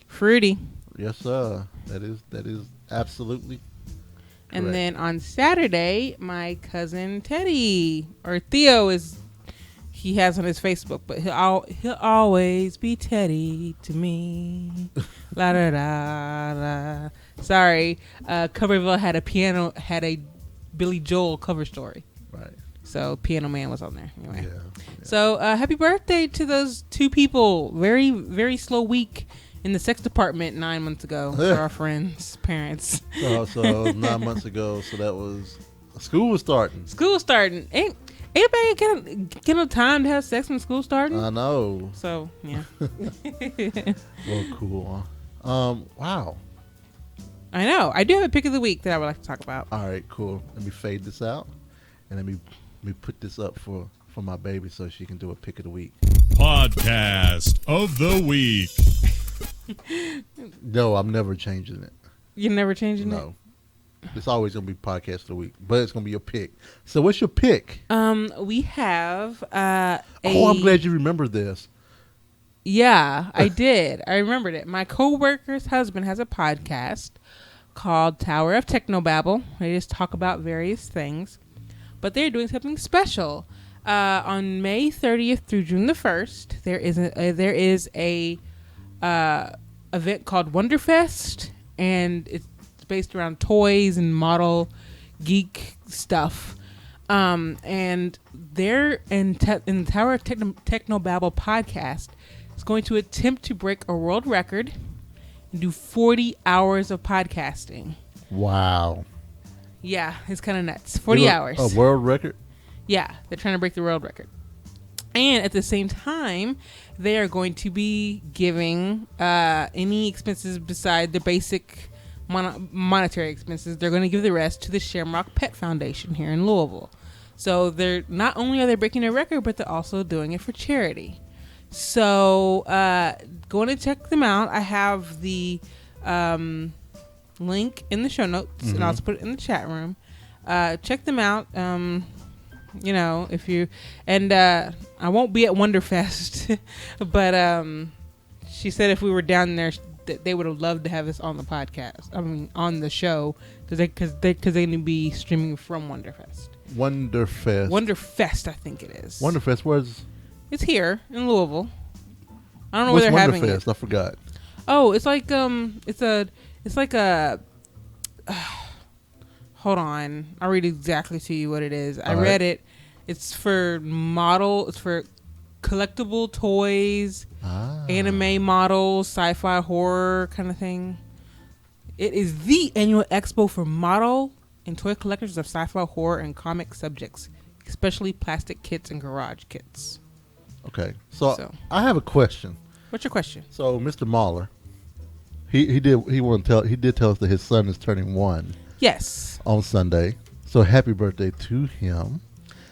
Fruity. Yes, sir. That is absolutely correct. And then on Saturday, my cousin Teddy, or Theo he has on his Facebook, but he'll always be Teddy to me. La da da da. Sorry, Coverville had a Billy Joel cover story. Right. So Piano Man was on there anyway. Yeah. So happy birthday to those two people. Very, very slow week in the sex department 9 months ago for our friends' parents. So 9 months ago. So that was school was starting. Ain't anybody get no time to have sex when school starting? I know. So yeah. Well, cool. Wow. I know. I do have a pick of the week that I would like to talk about. All right, cool. Let me fade this out, and let me put this up for my baby so she can do a pick of the week. Podcast of the week. No, I'm never changing it. You're never changing it? No. It's always going to be podcast of the week, but it's going to be your pick. So what's your pick? We have I'm glad you remember this. Yeah, I did. I remembered it. My coworker's husband has a podcast called Tower of Techobabble. They just talk about various things, but they're doing something special. On May 30th through June the 1st, there is a event called Wonderfest, and it's based around toys and model geek stuff. And they're in the Tower of Techobabble podcast is going to attempt to break a world record and do 40 hours of podcasting. Wow. Yeah, it's kind of nuts. 40 hours. A world record? Yeah, they're trying to break the world record. And at the same time, they are going to be giving any expenses beside the basic monetary expenses. They're going to give the rest to the Shamrock Pet Foundation here in Louisville. So they're not only are they breaking a record, but they're also doing it for charity. So go and check them out. I have the link in the show notes, and I'll also put it in the chat room. Check them out. If you I won't be at Wonderfest, but she said if we were down there, they would have loved to have us on the podcast. I mean, on the show, because they're going to be streaming from Wonderfest. Wonderfest, I think it is. Wonderfest, where's? It's here in Louisville. I don't know where they're having it. Wonderfest? I forgot. Oh, it's like it's like a. Hold on, I'll read exactly to you what it is. I read it. It's for collectible toys, anime models, sci-fi horror kind of thing. It is the annual expo for model and toy collectors of sci-fi horror and comic subjects, especially plastic kits and garage kits. Okay, so I have a question. What's your question? So, Mr. Mahler, he did tell us that his son is turning 1 Yes. on Sunday. So happy birthday to him.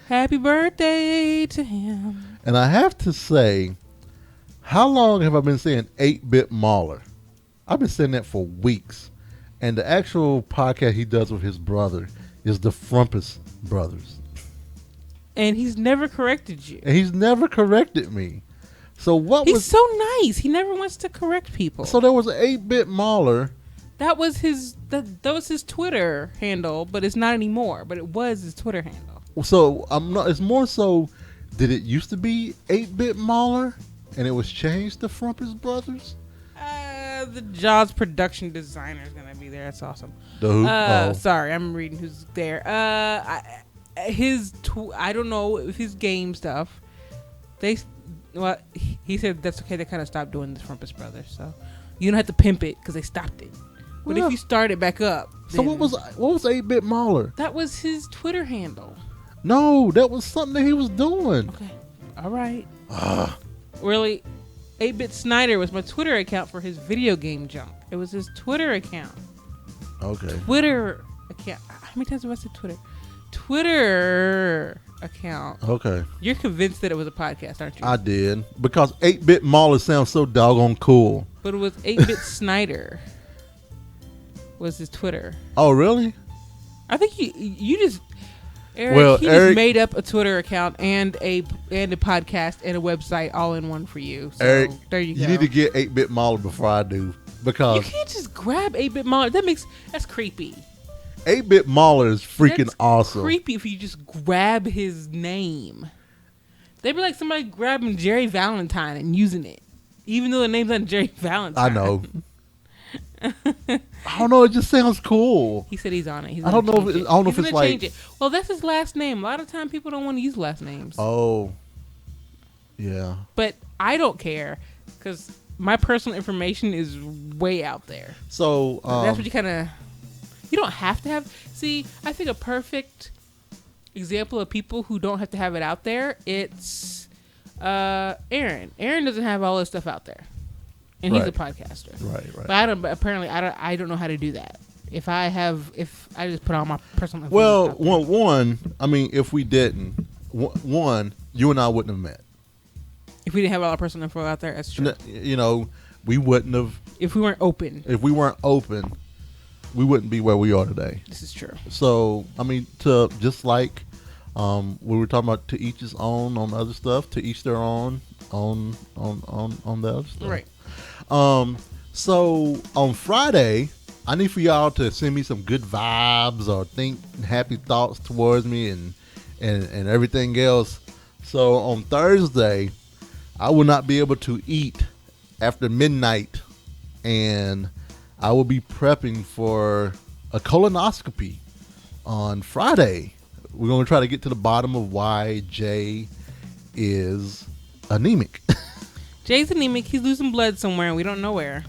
Happy birthday to him. And I have to say, how long have I been saying 8-Bit Mauler? I've been saying that for weeks. And the actual podcast he does with his brother is the Frumpus Brothers. And he's never corrected you. And he's never corrected me. So He's so nice. He never wants to correct people. So there was an 8-Bit Mauler. That was his Twitter handle, but it's not anymore. But it was his Twitter handle. So it's more so, did it used to be 8-Bit Mauler and it was changed to Frumpus Brothers? The Jaws production designer is gonna be there. That's awesome. The who? Sorry, I'm reading who's there. I don't know if his game stuff. He said that's okay. They kind of stopped doing this Frumpus Brothers, so you don't have to pimp it because they stopped it. But if you start it back up, so what was 8-Bit Mauler? That was his Twitter handle. No, that was something that he was doing. Okay, all right. Really, 8-Bit Snyder was my Twitter account for his video game junk. It was his Twitter account. Okay. Twitter account. How many times have I said Twitter? Twitter account. Okay. You're convinced that it was a podcast, aren't you? I did. Because 8-Bit Mauler sounds so doggone cool. But it was 8-Bit Snyder was his Twitter. Oh, really? I think you just... Eric just made up a Twitter account and a podcast and a website all in one for you. So Eric, there you go. You need to get 8-Bit Mauler before I do. Because you can't just grab 8-Bit Mauler. That's creepy. 8-Bit Mauler is freaking That's awesome. Creepy if you just grab his name. They'd be like somebody grabbing Jerry Valentine and using it, even though the name's not Jerry Valentine. I know. I don't know. It just sounds cool. He said he's on it. I don't know if it's like. Change it. Well, that's his last name. A lot of time people don't want to use last names. Oh. Yeah. But I don't care because my personal information is way out there. So that's what you kind of. You don't have to have. See, I think a perfect example of people who don't have to have it out there, it's Aaron. Aaron doesn't have all this stuff out there, and he's a podcaster. Right. But I don't know how to do that. If I just put all my personal information. Well, one, I mean, if we didn't, one, you and I wouldn't have met. If we didn't have all our personal info out there, that's true. You know, we wouldn't have. If we weren't open. If we weren't open, we wouldn't be where we are today. This is true. So, I mean, to just like we were talking about, to each his own on other stuff, to each their own on the other stuff. Right. So on Friday, I need for y'all to send me some good vibes or think happy thoughts towards me and everything else. So on Thursday, I will not be able to eat after midnight, and I will be prepping for a colonoscopy on Friday. We're going to try to get to the bottom of why Jay is anemic. Jay's anemic. He's losing blood somewhere, and we don't know where.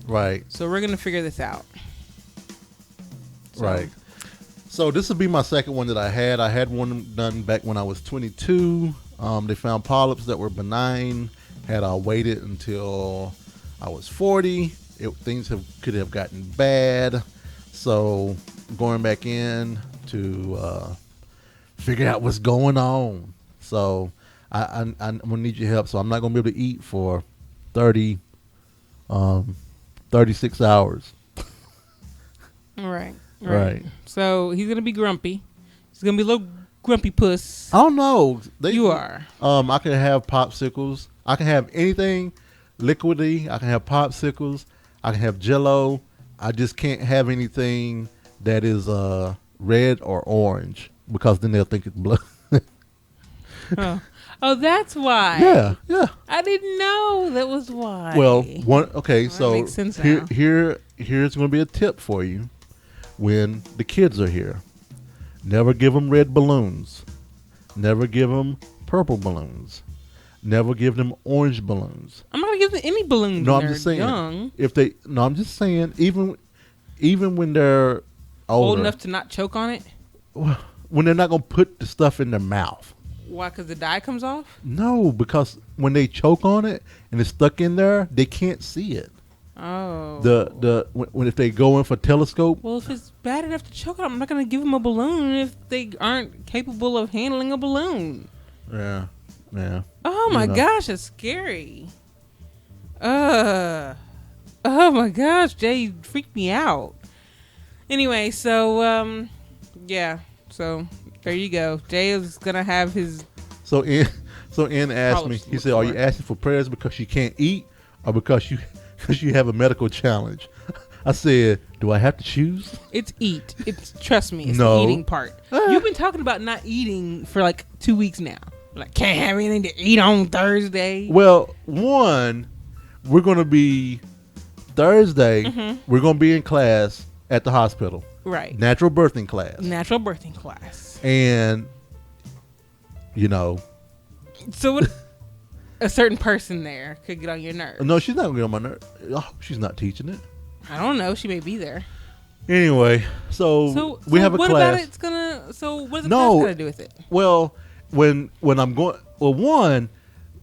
Right. So we're going to figure this out. Right. So this will be my second one that I had. I had one done back when I was 22. They found polyps that were benign. Had I waited until I was 40, things could have gotten bad. So going back in to figure out what's going on. So I'm gonna need your help. So I'm not gonna be able to eat for 36 hours. Right. Right. So he's gonna be grumpy. He's gonna be a little grumpy puss. I don't know. You are. I can have popsicles. I can have anything liquidy. I can have popsicles. I can have Jell-O. I just can't have anything that is red or orange, because then they'll think it's blood. Oh, that's why. Yeah. I didn't know that was why. Well, okay, so makes sense now. here's going to be a tip for you when the kids are here. Never give them red balloons. Never give them purple balloons. Never give them orange balloons. I'm not going to give them any balloons. No, when I'm they're just saying. young. I'm just saying, even when they're older, Old enough to not choke on it? when they're not going to put the stuff in their mouth. Why? Because the dye comes off? No, because when they choke on it and it's stuck in there, they can't see it. Oh. When if they go in for telescope. Well, if it's bad enough to choke out, I'm not going to give them a balloon if they aren't capable of handling a balloon. Yeah. Yeah. Oh my gosh, that's scary. Oh my gosh, Jay freaked me out. Anyway, so yeah, so there you go. Jay is gonna have his. So N asked me. He said, "Are you asking for prayers because you can't eat, or because you have a medical challenge?" I said, "Do I have to choose?" It's eat. It's trust me. It's No. the eating part. You've been talking about not eating for like 2 weeks now. Like, can't have anything to eat on Thursday. Well, one, we're gonna be Thursday. Mm-hmm. We're gonna be in class at the hospital. Right. Natural birthing class. Natural birthing class. And So what, a certain person there could get on your nerves. no, she's not gonna get on my nerve. Oh, she's not teaching it. I don't know. She may be there. Anyway, so we have a what class. About it's gonna? So what is the No. class gonna do with it? Well, when I'm going, one,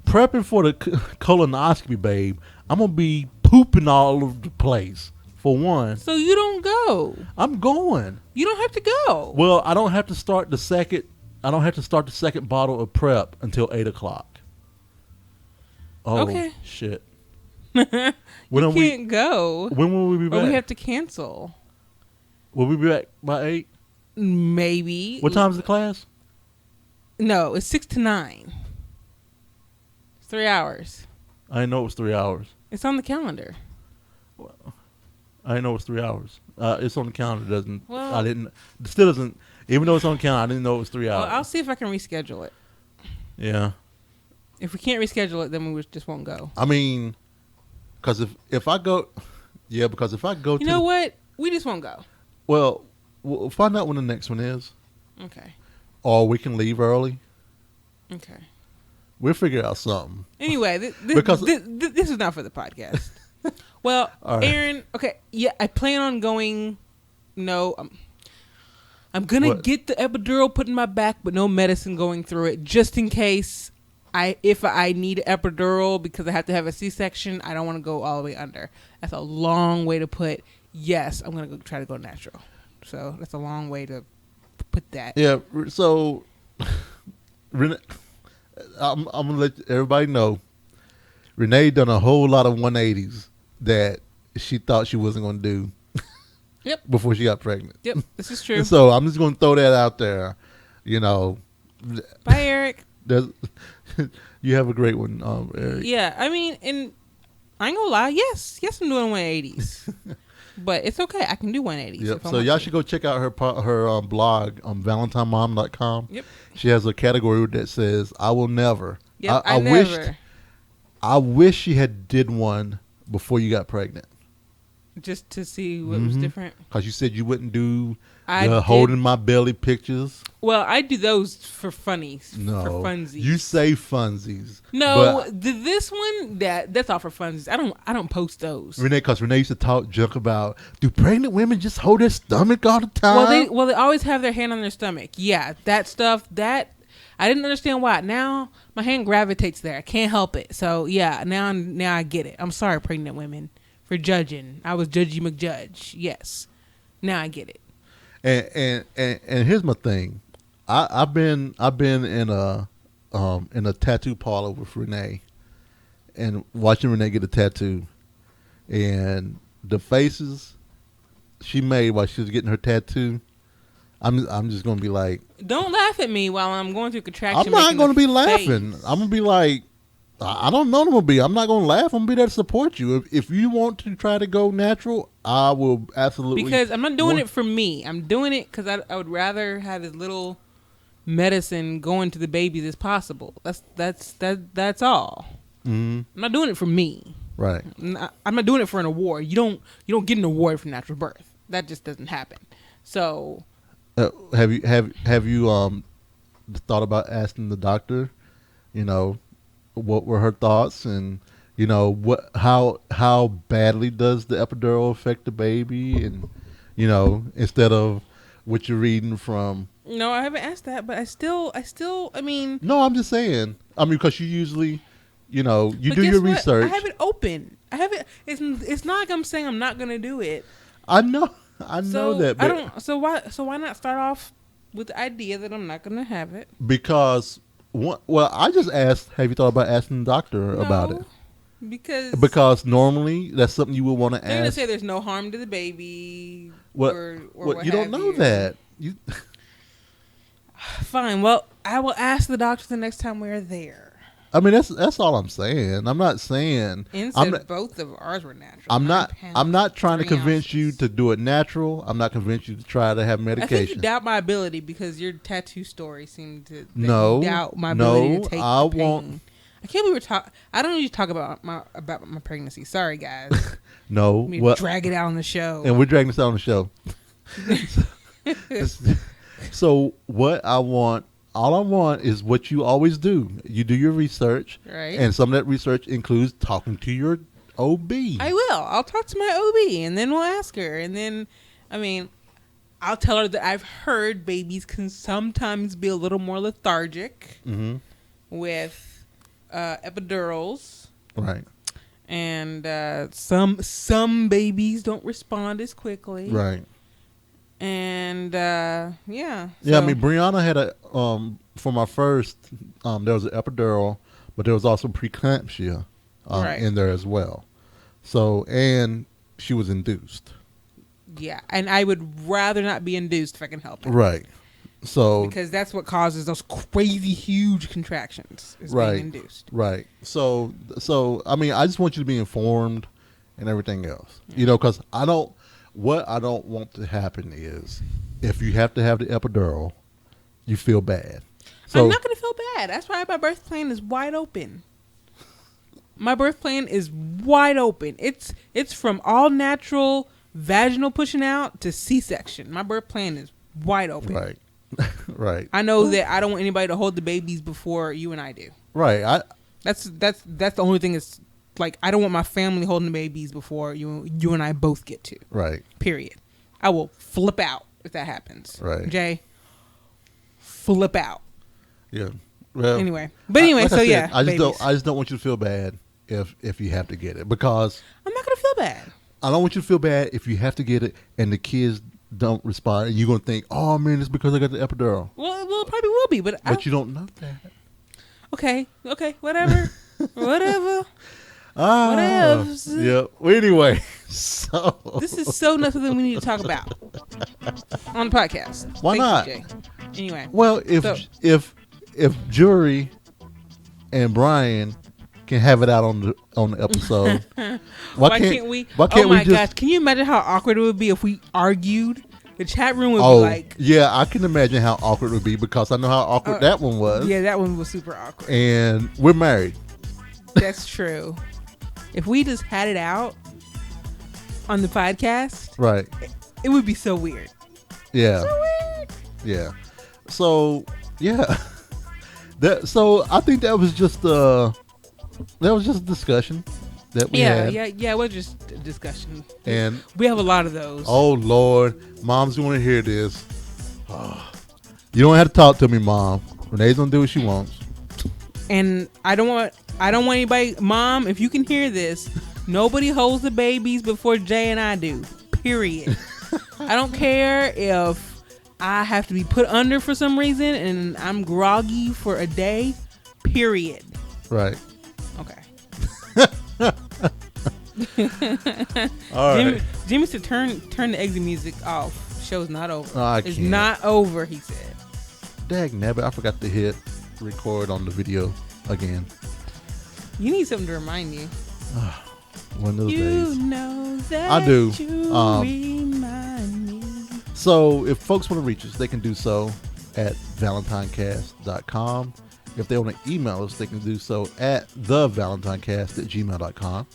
prepping for the colonoscopy, babe, I'm gonna be pooping all over the place. For one, So you don't go. I'm going. You don't have to go. Well, I don't have to start the second. I don't have to start the second bottle of prep until 8:00. Oh, Okay. shit. You When can't go. When will we be Or back? we have to cancel. Will we be back by 8? Maybe. What time's the class? No, it's 6 to 9. It's 3 hours. I didn't know it was 3 hours. It's on the calendar. I didn't know it was 3 hours. It's on the calendar. Doesn't. Well- I didn't. It still doesn't. Even though it's on the calendar, I didn't know it was 3 hours. Well, I'll see if I can reschedule it. Yeah. If we can't reschedule it, then we just won't go. I mean, because if I go, yeah, because if I go You to, know what? We just won't go. well, we'll find out when the next one is, Okay. or we can leave early. Okay. We'll figure out something. Anyway, Because- this is not for the podcast. Well, All right. Aaron, okay, yeah, I plan on going. No, I'm gonna What? get the epidural put in my back, but no medicine going through it, just in case if I need an epidural because I have to have a C-section. I don't want to go all the way under. That's a long way to put. Yes, I'm gonna try to go natural. So that's a long way to put that. Yeah. So, Renee, I'm gonna let everybody know. Renee done a whole lot of 180s that she thought she wasn't gonna do. Yep. Before she got pregnant. Yep, this is true. So I'm just gonna throw that out there. You know. Bye, Eric. You have a great one, Eric. Yeah, I mean, and I ain't gonna lie. Yes, I'm doing 180s, but it's okay. I can do 180s. Yep. if I So want y'all to. should go check out her blog on ValentineMom.com. Yep. She has a category that says "I will never." Yep, I wish she had did one before you got pregnant, just to see what was different. because you said you wouldn't do I the did- holding my belly pictures. Well, I do those for funnies. No, for funsies. you say funsies. No, but this one that's all for funsies. I don't post those. Renee, because Renee used to talk junk about, do pregnant women just hold their stomach all the time? Well, they always have their hand on their stomach. Yeah, that stuff. That I didn't understand why. Now my hand gravitates there. I can't help it. So yeah, now I get it. I'm sorry, pregnant women, for judging. I was Judgy McJudge. Yes, now I get it. And here's my thing. I've been in a tattoo parlor with Renee, and watching Renee get a tattoo, and the faces she made while she was getting her tattoo, I'm just gonna be like, Don't laugh at me while I'm going through contraction. I'm not making gonna the be laughing. face. I'm gonna be like, I don't know what I'm gonna be. I'm not gonna laugh. I'm gonna be there to support you. If you want to try to go natural, I will absolutely. Because I'm not doing it for me. I'm doing it because I would rather have as little medicine going to the babies as possible. That's all. Mm-hmm. I'm not doing it for me. Right. I'm not doing it for an award. You don't get an award for natural birth. That just doesn't happen. So Have you thought about asking the doctor? You know, what were her thoughts, and you know how badly does the epidural affect the baby, and instead of what you're reading from. no, I haven't asked that, but I still I mean. No, I'm just saying. I mean, because you usually, you But do guess your what? research. I have it open. I haven't. It's not like I'm saying I'm not gonna do it. I know that. But I don't. So why not start off with the idea that I'm not gonna have it? because I just asked. Have you thought about asking the doctor about it? Because normally that's something you would want to ask. They're gonna say there's no harm to the baby. Well, or well, you don't know that. You Fine. Well, I will ask the doctor the next time we're there. I mean, that's all I'm saying. I'm not saying. Both of ours were natural. I'm not trying to convince you to do it natural. I'm not convinced you to try to have medication. I think you doubt my ability because your tattoo story seemed to doubt my No, ability to take I the pain. won't. I can't believe we're talking. I don't usually talk about my pregnancy. Sorry, guys. No, drag it out on the show. And we're dragging this out on the show. So what I want. All I want is what you always do. You do your research, right? And some of that research includes talking to your OB. I will. I'll talk to my OB, and then we'll ask her. And then, I'll tell her that I've heard babies can sometimes be a little more lethargic with epidurals, right? And some babies don't respond as quickly, right? And yeah. Yeah, I mean, Brianna had for my first, there was an epidural, but there was also preeclampsia in there as well. So, and she was induced. Yeah, and I would rather not be induced if I can help it. Right. So because that's what causes those crazy huge contractions is being induced. Right. So I mean, I just want you to be informed and everything else. Yeah. You know, because what I don't want to happen is if you have to have the epidural, you feel bad. So, I'm not going to feel bad. That's why my birth plan is wide open. My birth plan is wide open. It's from all natural vaginal pushing out to C-section. My birth plan is wide open. Right. Right. I know that I don't want anybody to hold the babies before you and I do. Right. That's the only thing is like I don't want my family holding the babies before you and I both get to. Right. Period. I will flip out if that happens. Right. Jay, flip out. Yeah. Well, anyway, I just don't want you to feel bad if you have to get it, because I'm not gonna feel bad. I don't want you to feel bad if you have to get it and the kids don't respond and you're gonna think, oh man, it's because I got the epidural. Well, it probably will be, but you don't know that. Okay, whatever, whatever. Whatevs. Yeah. Well, anyway, so this is so nothing that we need to talk about on the podcast. Why not? Jay. Anyway. Well, if Jury and Brian can have it out on the episode, why can't we? Why can't oh my gosh! Can you imagine how awkward it would be if we argued? The chat room would be like... Yeah, I can imagine how awkward it would be because I know how awkward that one was. Yeah, that one was super awkward. And we're married. That's true. If we just had it out on the podcast... Right. It would be so weird. Yeah. So weird. Yeah. So, yeah. So, I think that was just a discussion that we had. Yeah, it was just a discussion. And we have a lot of those. Oh, Lord. Moms want to hear this. You don't have to talk to me, Mom. Renee's going to do what she wants. And I don't want anybody... Mom, if you can hear this, nobody holds the babies before Jay and I do. Period. I don't care if I have to be put under for some reason and I'm groggy for a day. Period. Right. Okay. All right. Jimmy said turn the exit music off. Show's not over. It's can't. not over, he said. Dag nabbit, I forgot to hit record on the video again. You need something to remind you. One of those days. You know that I do. You remind me. So if folks want to reach us, they can do so at ValentineCast.com. If they want to email us, they can do so at thevalentinecast@gmail.com.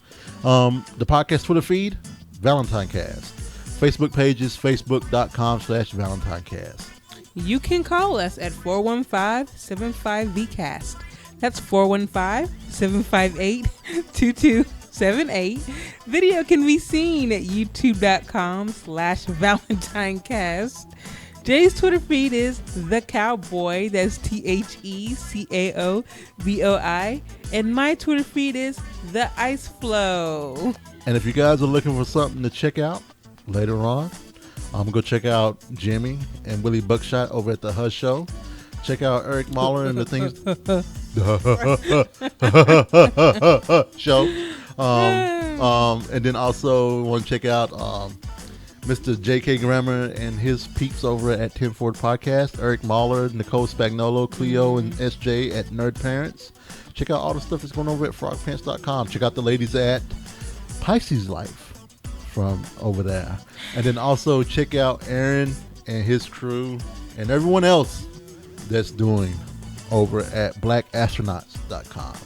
The podcast Twitter feed, ValentineCast. Facebook pages, facebook.com/ValentineCast. You can call us at 415-75-VCAST. That's 415-758-2278. Video can be seen at youtube.com/ValentineCast. Jay's Twitter feed is The Cowboy. That's TheCaoboi. And my Twitter feed is The Ice Flow. And if you guys are looking for something to check out later on, go check out Jimmy and Willie Buckshot over at the Hush Show. Check out Eric Mahler and the things show. And then also want to check out Mr. J.K. Grammer and his peeps over at Tim Ford Podcast. Eric Mahler, Nicole Spagnolo, Cleo, and SJ at Nerd Parents. Check out all the stuff that's going over at frogpants.com. Check out the ladies at Pisces Life from over there. And then also check out Aaron and his crew and everyone else that's doing over at blackastronauts.com.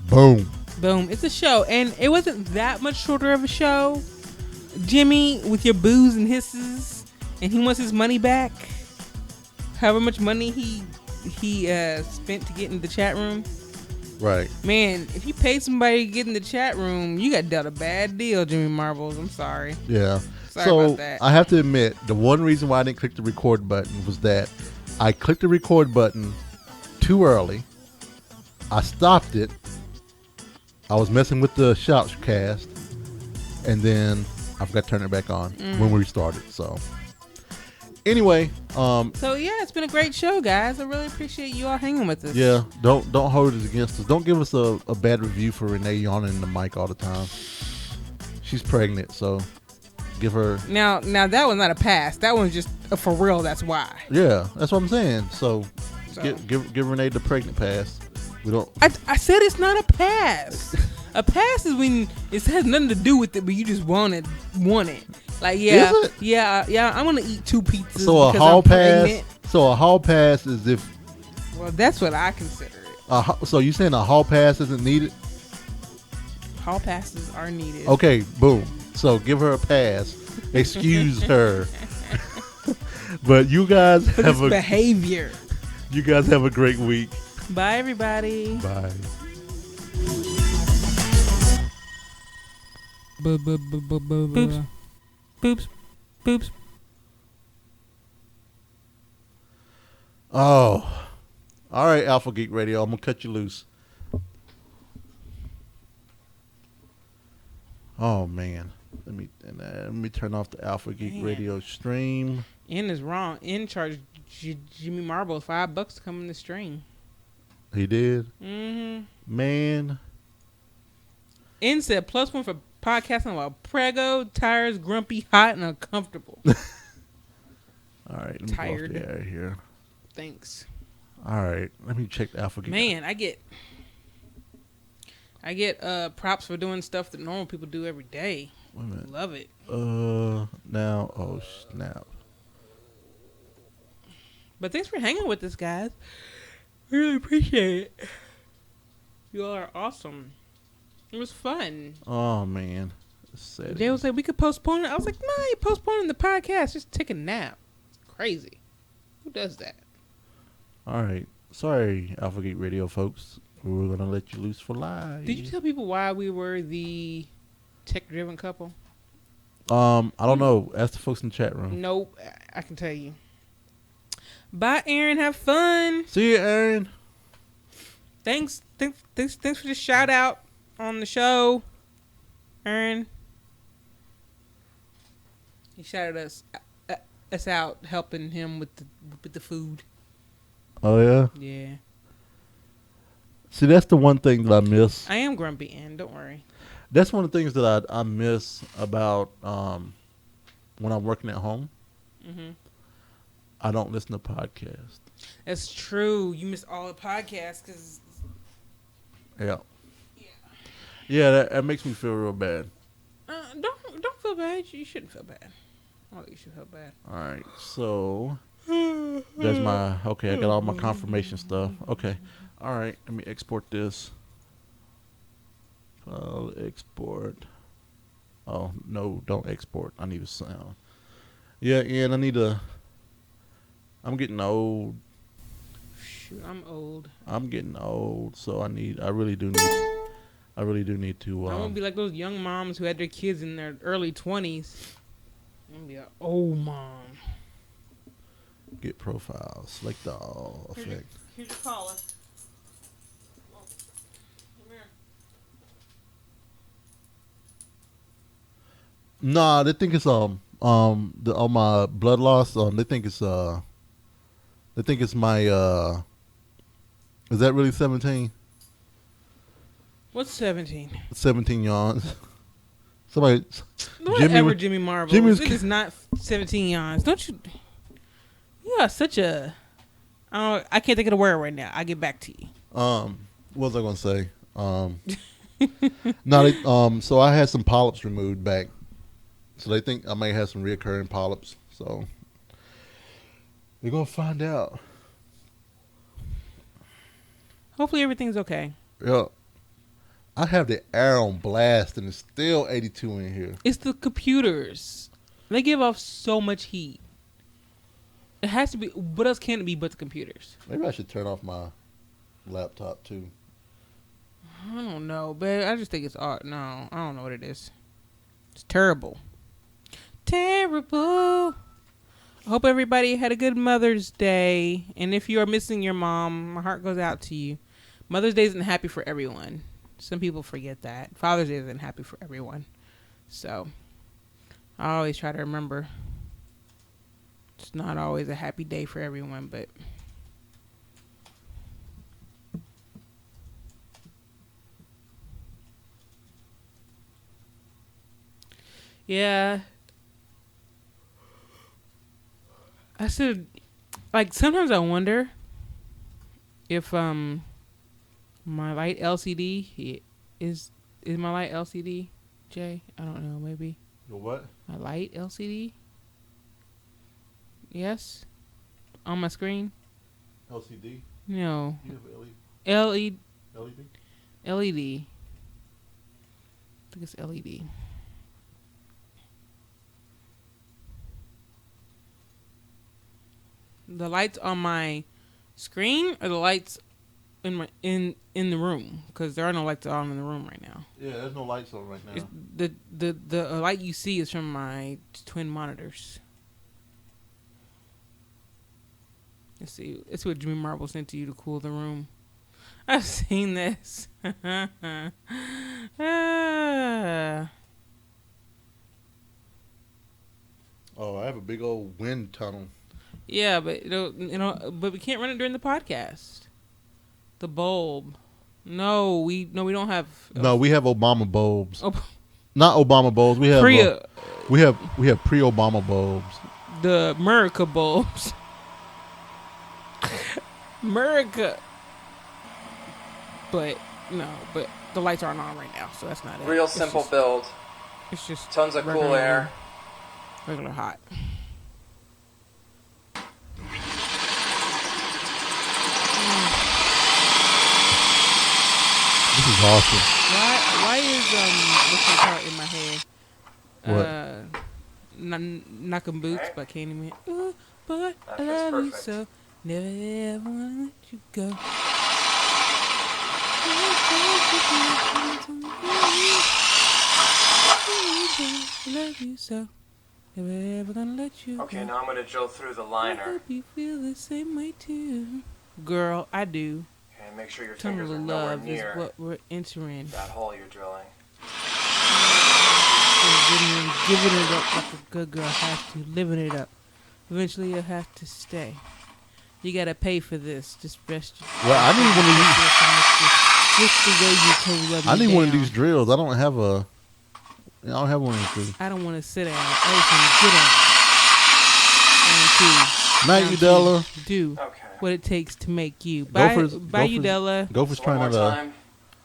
Boom. Boom. It's a show. And it wasn't that much shorter of a show. Jimmy, with your boos and hisses, and he wants his money back. However much money he spent to get in the chat room. Right. Man, if you pay somebody to get in the chat room, you got dealt a bad deal, Jimmy Marbles. I'm sorry. Yeah. Sorry about that. I have to admit, the one reason why I didn't click the record button was that I clicked the record button too early. I stopped it. I was messing with the Shoutcast, and then I forgot to turn it back on when we started. So, anyway, so yeah, it's been a great show, guys. I really appreciate you all hanging with us. Yeah, don't hold it against us. Don't give us a bad review for Renee yawning in the mic all the time. She's pregnant, so give her. Now that was not a pass. That one's just a for real. That's why. Yeah, that's what I'm saying. So give Renee the pregnant pass. We don't. I said it's not a pass. A pass is when it has nothing to do with it, but you just want it. Like yeah, Is it? yeah. I'm gonna eat 2 pizzas. So a because hall I'm pass. pregnant. So a hall pass is if. Well, that's what I consider it. So you saying a hall pass isn't needed? Hall passes are needed. Okay, boom. So give her a pass. Excuse her. But you guys For have this behavior. You guys have a great week. Bye, everybody. Bye. Boops. Boops. Boops. Oh. All right, Alpha Geek Radio. I'm going to cut you loose. Oh, man. Let me turn off the Alpha Geek Radio stream. N is wrong. N charged Jimmy Marble $5 to come in the stream. He did? Mm-hmm. Man. N said +1 for podcasting while Prego, tires, grumpy, hot, and uncomfortable. All right. Let me Tired. go off the air here. Thanks. All right. Let me check the Alpha Geek. Man, I get props for doing stuff that normal people do every day. Wait a minute. Love it. Now, oh, snap. But thanks for hanging with us, guys. We really appreciate it. You all are awesome. It was fun. Oh, man. Jay was like, we could postpone it. I was like, no, you're postponing the podcast. Just take a nap. It's crazy. Who does that? All right. Sorry, Alpha Geek Radio folks. We were going to let you loose for live. Did you tell people why we were the tech-driven couple? I don't know. Ask the folks in the chat room. Nope. I can tell you. Bye, Aaron. Have fun. See you, Aaron. Thanks for the shout out on the show, Aaron. He shouted us out, helping him with the food. Oh, yeah? Yeah. See, that's the one thing that I miss. I am grumpy, Ann. Don't worry. That's one of the things that I miss about when I'm working at home. Mm-hmm. I don't listen to podcasts. That's true. You miss all the podcasts because. Yeah. Yeah, that makes me feel real bad. Don't feel bad. You shouldn't feel bad. I don't think you should feel bad. All right, so that's my okay. I got all my confirmation stuff. Okay, all right. Let me export this. File export. Oh no, don't export. I need a sound. Yeah, and I need a. I'm getting old. Shoot, I'm old. I'm getting old, so I really do need to. I won't be like those young moms who had their kids in their early 20s. I'm gonna be an old mom. Get profile. Select all effect. Here's your caller. Nah, they think it's on my blood loss. They think it's my Is that really 17? What's 17? 17 yawns. Somebody. Jimmy Marbles. It is not 17 yawns. Don't you? You are such a. I can't think of the word right now. I'll get back to you. What was I gonna say? No, so I had some polyps removed back. So they think I may have some reoccurring polyps. So we're gonna find out. Hopefully everything's okay. Yeah. I have the air on blast and it's still 82 in here. It's the computers. They give off so much heat. It has to be. What else can it be but the computers? Maybe I should turn off my laptop too. I don't know, but I just think it's art. No, I don't know what it is. It's terrible. Terrible. I hope everybody had a good Mother's Day. And if you are missing your mom, my heart goes out to you. Mother's Day isn't happy for everyone. Some people forget that. Father's Day isn't happy for everyone. So I always try to remember it's not always a happy day for everyone, but yeah. I said, like, sometimes I wonder if my light LCD is my light LCD, Jay? I don't know, maybe. Your what? My light LCD? Yes? On my screen? LCD? No. You have LED? LED. LED? LED. I think it's LED. The lights on my screen or the lights in my in the room? Because there are no lights on in the room right now. Yeah, there's no lights on right now. The light you see is from my twin monitors. Let's see. It's what Jimmy Marble sent to you to cool the room. I've seen this. Oh, I have a big old wind tunnel. Yeah, but but we can't run it during the podcast. The bulb. No, we don't have. No, we have Obama bulbs. Oh, Not Obama bulbs. We have we have pre-Obama bulbs. the America bulbs. America. But but the lights aren't on right now, so that's not it. Real simple build. It's just Tons of cool air. Regular hot. This is awesome. Why is what's the part in my head? What? Knocking Boots by Candyman. Ooh, but That I fits love you perfect. so. Never ever wanna let you go. Love you so. Never ever gonna let you Okay, go. now I'm gonna drill through the I liner. hope you feel the same way too. Girl, I do. Okay, make sure your Tunnel fingers are of nowhere love is near what we're entering. that hole you're drilling. Giving it up like a good girl has to. Living it up. Eventually you'll have to stay. You gotta pay for this. Just rest your Well, I need one of these. Just the way you told love me I need one of down. these drills. I don't have one of these. I don't want to sit down. I just want to get on. Night, Udella. Do Okay. what it takes to make you. Bye, Gophers- Udella. Gophers So one trying more out time.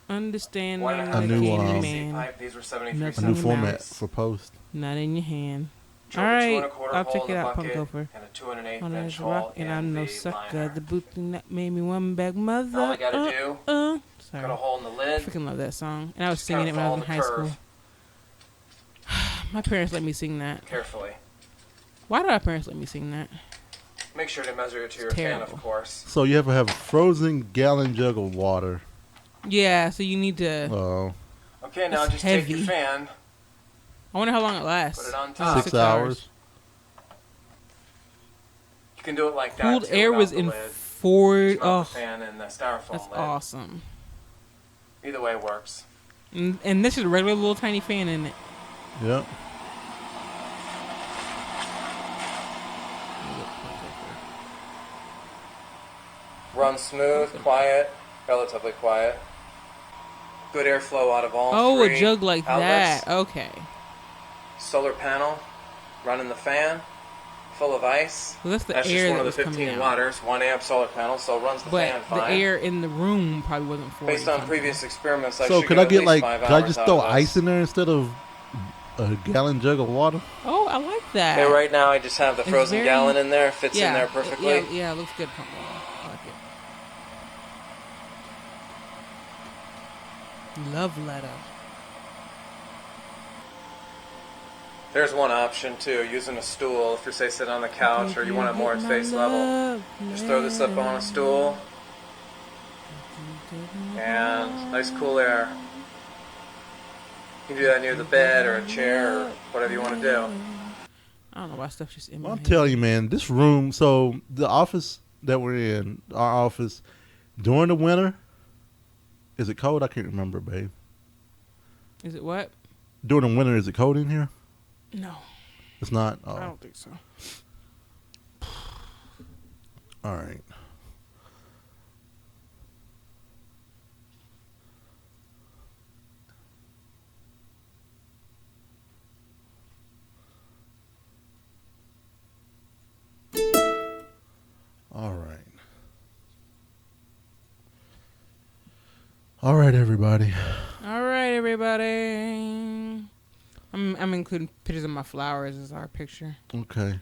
Understanding One and a the half new, inch candy PVC man. pipe. These were 73 Nothing a new in your format mouth. for post. Not in your hand. Drill All a right, 2 1/4 I'll hole check in it the out, Punk bucket Gopher. and a 2 1/8 On inch that hole rock, and in I'm no the sucker. liner. The boot thing that made me one back mother. All I gotta do, Sorry. cut a hole in the I lid. freaking love that song. And I was Just singing kinda it when I was in follow high the curve. school. My parents let me sing that. Carefully. Why did our parents let me sing that? Make sure to measure it to your It's pan, terrible. of course. So you have to have a frozen gallon jug of water. Yeah, so you need to. Oh, Okay, now It's just take heavy. your fan, I wonder how long it lasts. put it on Oh, top. 6 hours. can do it like that. Cooled too, air without was the in lid. Ford. Just mount Oh, the fan and the styrofoam that's lid. awesome. Either way works. And this is a regular little tiny fan in it. Yep. Runs smooth, quiet, relatively quiet. Good airflow out of all Oh, three a jug like outlets. that. Okay. Solar panel, running the fan, full of ice. Well, that's the That's air just one that of the was coming 15 out. watters, 1 amp solar panel, so runs the fan But the fine. air in the room probably wasn't 40 Based on something. previous experiments, I So should could get I at get least like? 5 Could I hours just out throw of this. ice in there instead of a gallon jug of water? Oh, I like that. Okay, right now I just have the It's frozen very- gallon in there. Fits yeah, in there perfectly. Yeah, it looks good. I like it. Love letter. There's one option too, using a stool. If you're say sitting on the couch or you want it more at face level, just throw this up on a stool and nice cool air. You can do that near the bed or a chair or whatever you want to do. I don't know why stuff just in my Well, I'm head. telling you, man, this room. So the office that we're in, our office, during the winter, is it cold? I can't remember, babe. Is it what? During the winter, is it cold in here? No, It's not. I Oh, don't think so. all right. All right. All right, everybody. All right, everybody. I'm including pictures of my flowers as our picture. Okay.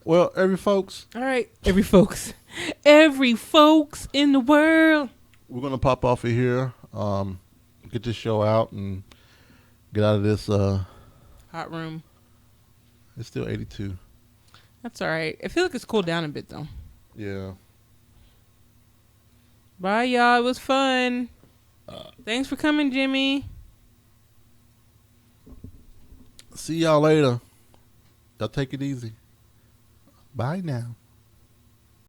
Well, every folks, All right, every folks in the world. we're gonna pop off of here. Get this show out and get out of this. Hot room. It's still 82. That's all right. I feel like it's cooled down a bit though. Yeah. Bye, y'all. It was fun. Thanks for coming, Jimmy. See y'all later. Y'all take it easy. Bye now.